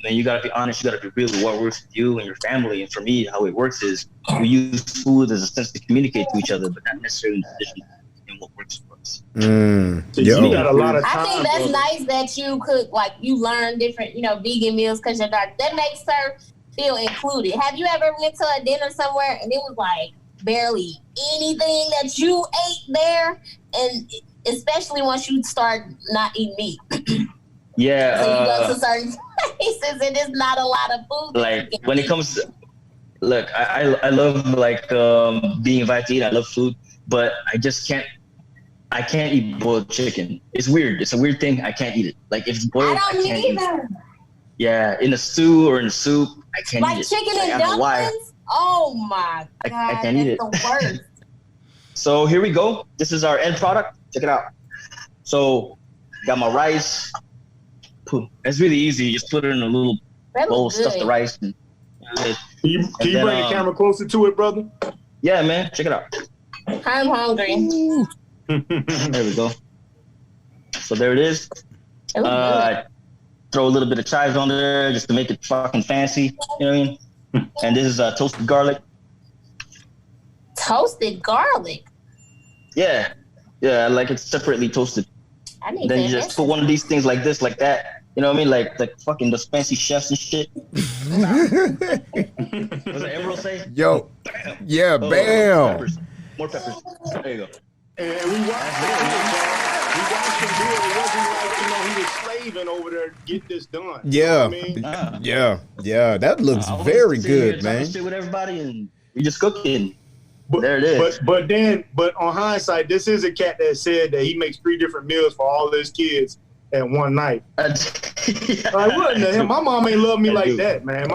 Man, you gotta be honest, you gotta be real with what works for you and your family. And for me, how it works is we use food as a sense to communicate to each other, but not necessarily in tradition and what works for us. You got a lot of time. I think that's nice that you cook, like you learn different, vegan meals because your daughter. That makes her feel included. Have you ever went to a dinner somewhere and it was like barely anything that you ate there, and especially once you start not eating meat? Yeah. So you go to certain places and there's not a lot of food. Like when it comes to, look, I love like being invited to eat. I love food, but I can't eat boiled chicken. It's weird. It's a weird thing. I can't eat it. Like if it's boiled, I don't can't either. Eat it. Yeah, in a stew or in a soup, I can't like eat it. Chicken and dumplings? Oh my God. I can't eat it. The worst. So here we go. This is our end product. Check it out. So got my rice. It's really easy. You just put it in a little bowl, stuff the rice. And can you bring the camera closer to it, brother? Yeah, man. Check it out. I'm hungry. There we go. So there it is. Throw a little bit of chives on there just to make it fucking fancy. You know what I mean? And this is toasted garlic. Toasted garlic? Yeah. Yeah, like it's separately toasted. Then you just put one of these things like this, like that. You know what I mean? Like fucking those fancy chefs and shit. What's that Emerald say? Yo. Bam. Yeah, bam. Peppers. More peppers. There you go. And we watched him do it. It wasn't like, he was slaving over there to get this done. Yeah. You know what I mean? Yeah. That looks very good, man. Shit with everybody and we just cooking. There it is. But on hindsight, this is a cat that said that he makes 3 different meals for all his kids at one night. Yeah. Like, what in the hell? My mom ain't love me like that, man.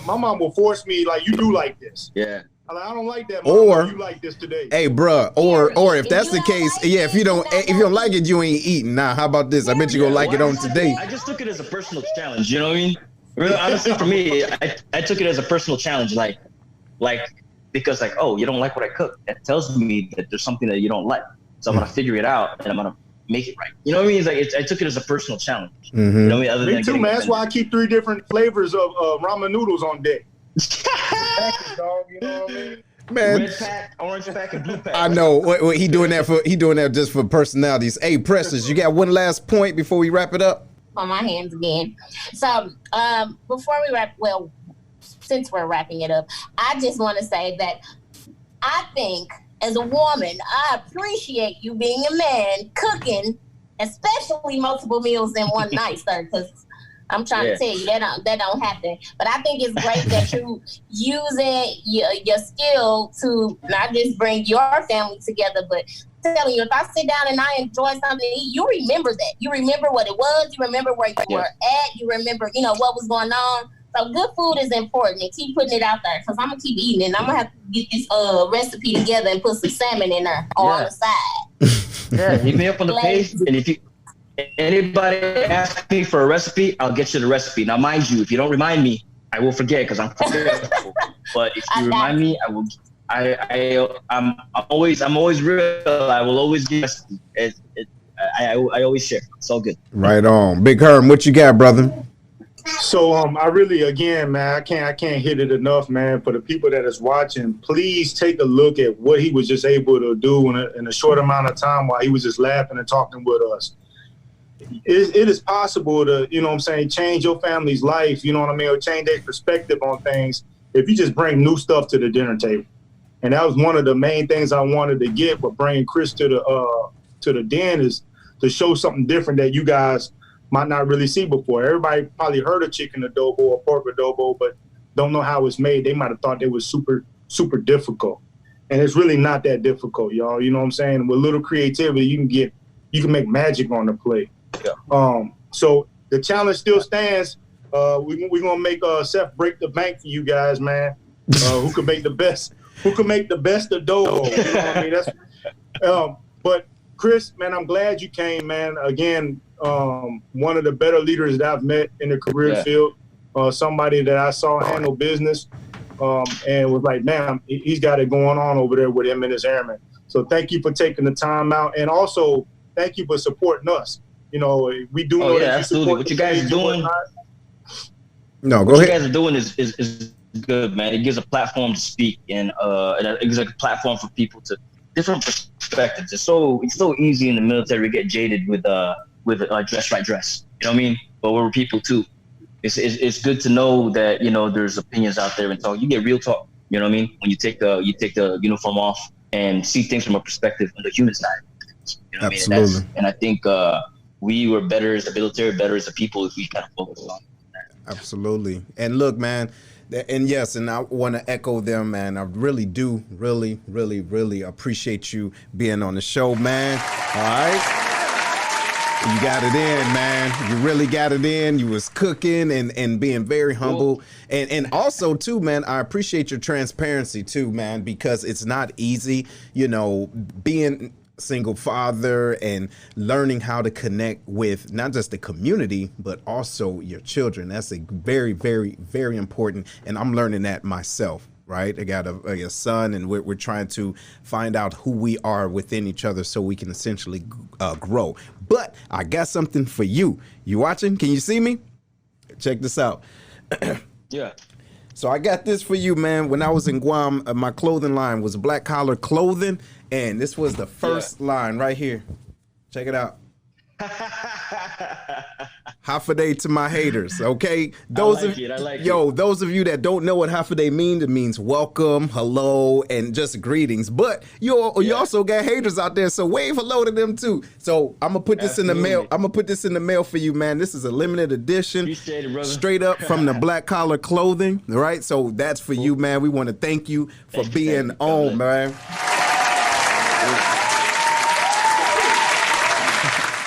My mom will force me like, you do like this. Yeah. I'm like, I don't like that. Mom. Or you like this today? Hey, bruh. Or if that's the case, if you don't like it, you ain't eating. Nah, how about this? I bet you gonna like it on today. I just took it as a personal challenge. You know what I mean? Really, honestly, for me, I took it as a personal challenge. Like because oh, you don't like what I cook. That tells me that there's something that you don't like. So I'm gonna figure it out and I'm gonna make it right. You know what I mean? It's like I took it as a personal challenge. You know what I mean? Me too, man. That's why I keep 3 different flavors of ramen noodles on deck. Dog, you know what I mean? Man, red pack, orange pack, and blue pack. I know what he doing that just for personalities. Hey, Precious, you got one last point before we wrap it up? On my hands again. So before we wrap, since we're wrapping it up, I just want to say that I think as a woman, I appreciate you being a man cooking, especially multiple meals in one night, sir, because I'm trying to tell you that don't happen. But I think it's great that you using your skill to not just bring your family together, but telling you, if I sit down and I enjoy something to eat, you remember that. You remember what it was. You remember where you were at. You remember, what was going on. So good food is important, and keep putting it out there because I'm gonna keep eating it. And I'm gonna have to get this recipe together and put some salmon in there on the side. Yeah, hit me up on the page, and if anybody asks me for a recipe, I'll get you the recipe. Now, mind you, if you don't remind me, I will forget because I'm forgetful. But if you remind me, I will. I'm always real. I will always get. I always share. It's all good. Right on, Big Herm. What you got, brother? So I really, again, man, I can't hit it enough, man. For the people that is watching, please take a look at what he was just able to do in a short amount of time while he was just laughing and talking with us. It is possible to, change your family's life, or change their perspective on things if you just bring new stuff to the dinner table. And that was one of the main things I wanted to get with bringing Krys to the den is to show something different that you guys might not really see before. Everybody probably heard of chicken adobo or pork adobo, but don't know how it's made. They might have thought it was super, super difficult. And it's really not that difficult, y'all. You know what I'm saying? With little creativity, you can make magic on the plate. Yeah. So the challenge still stands. We're gonna make Seth break the bank for you guys, man. Who can make the best adobo? You know what I mean? That's but Krys, man, I'm glad you came, man. Again, one of the better leaders that I've met in the career field. somebody that I saw handle business and was like, man, he's got it going on over there with him and his airmen. So thank you for taking the time out, and also thank you for supporting us. You know, we do know that absolutely. What you guys are doing? No, go ahead. What you guys are doing is good, man. It gives a platform to speak, and it gives a platform for people to different perspectives. It's so easy in the military to get jaded with dress right dress. You know what I mean? But we're people too. It's good to know that, you know, there's opinions out there and talk. You get real talk. You know what I mean? When you take the uniform off and see things from a perspective on the human side. You know what Absolutely. I mean? And I think we were better as a military, better as a people if we kind of focus on that. Absolutely. And look, man, and yes, and I want to echo them, man. I really do, really, really, really appreciate you being on the show, man. All right. You got it in, man. You really got it in. You was cooking and being very humble. And also, too, man, I appreciate your transparency, too, man, because it's not easy, you know, being single father and learning how to connect with not just the community, but also your children. That's a very, very, very important. And I'm learning that myself. Right. I got a son, and we're trying to find out who we are within each other so we can essentially grow. But I got something for you. You watching? Can you see me? Check this out. Yeah. So I got this for you, man. When I was in Guam, my clothing line was Black Collar Clothing. And this was the first line right here. Check it out. Hafaday to my haters, okay? Those of you that don't know what Hafaday means, it means welcome, hello, and just greetings. But you also got haters out there, so wave hello to them too. So I'm gonna put this in the mail. I'm gonna put this in the mail for you, man. This is a limited edition, Appreciate it, brother. Straight up from the Black Collar Clothing. All right, so that's for you, man. We want to thank you for being on, man.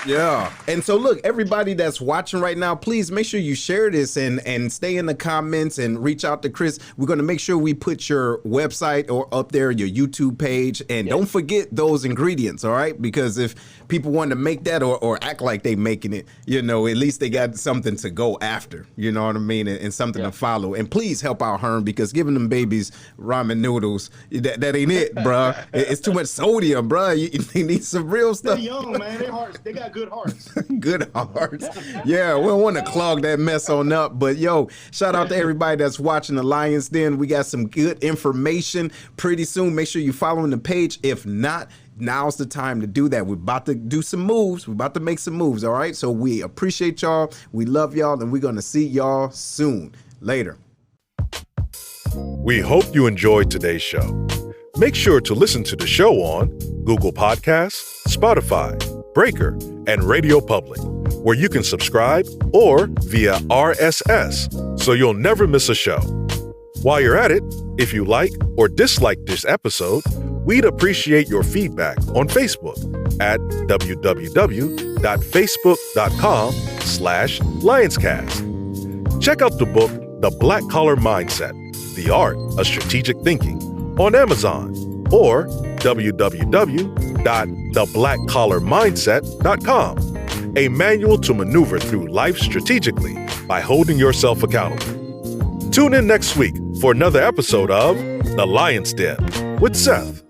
Yeah. And so look, everybody that's watching right now, please make sure you share this and stay in the comments and reach out to Krys. We're going to make sure we put your website or up there, your YouTube page, and don't forget those ingredients. All right. Because if people want to make that or act like they making it, you know, at least they got something to go after, you know what I mean? And something to follow. And please help out Herm, because giving them babies ramen noodles, that ain't it, bruh. It's too much sodium, bruh. They need some real stuff. They're young, man. They got good hearts. Good hearts. Yeah, we don't want to clog that mess on up. But yo, shout out to everybody that's watching the Lion's Den. We got some good information pretty soon. Make sure you're following the page. If not, now's the time to do that. We're about to do some moves. We're about to make some moves. All right. So we appreciate y'all. We love y'all, and we're going to see y'all soon. Later. We hope you enjoyed today's show. Make sure to listen to the show on Google Podcasts, Spotify, Breaker, and Radio Public, where you can subscribe, or via RSS, so you'll never miss a show. While you're at it, if you like or dislike this episode, we'd appreciate your feedback on Facebook at www.facebook.com/Lionscast. Check out the book, The Black Collar Mindset, The Art of Strategic Thinking, on Amazon, or www.theblackcollarmindset.com, a manual to maneuver through life strategically by holding yourself accountable. Tune in next week for another episode of The Lion's Den with Seth.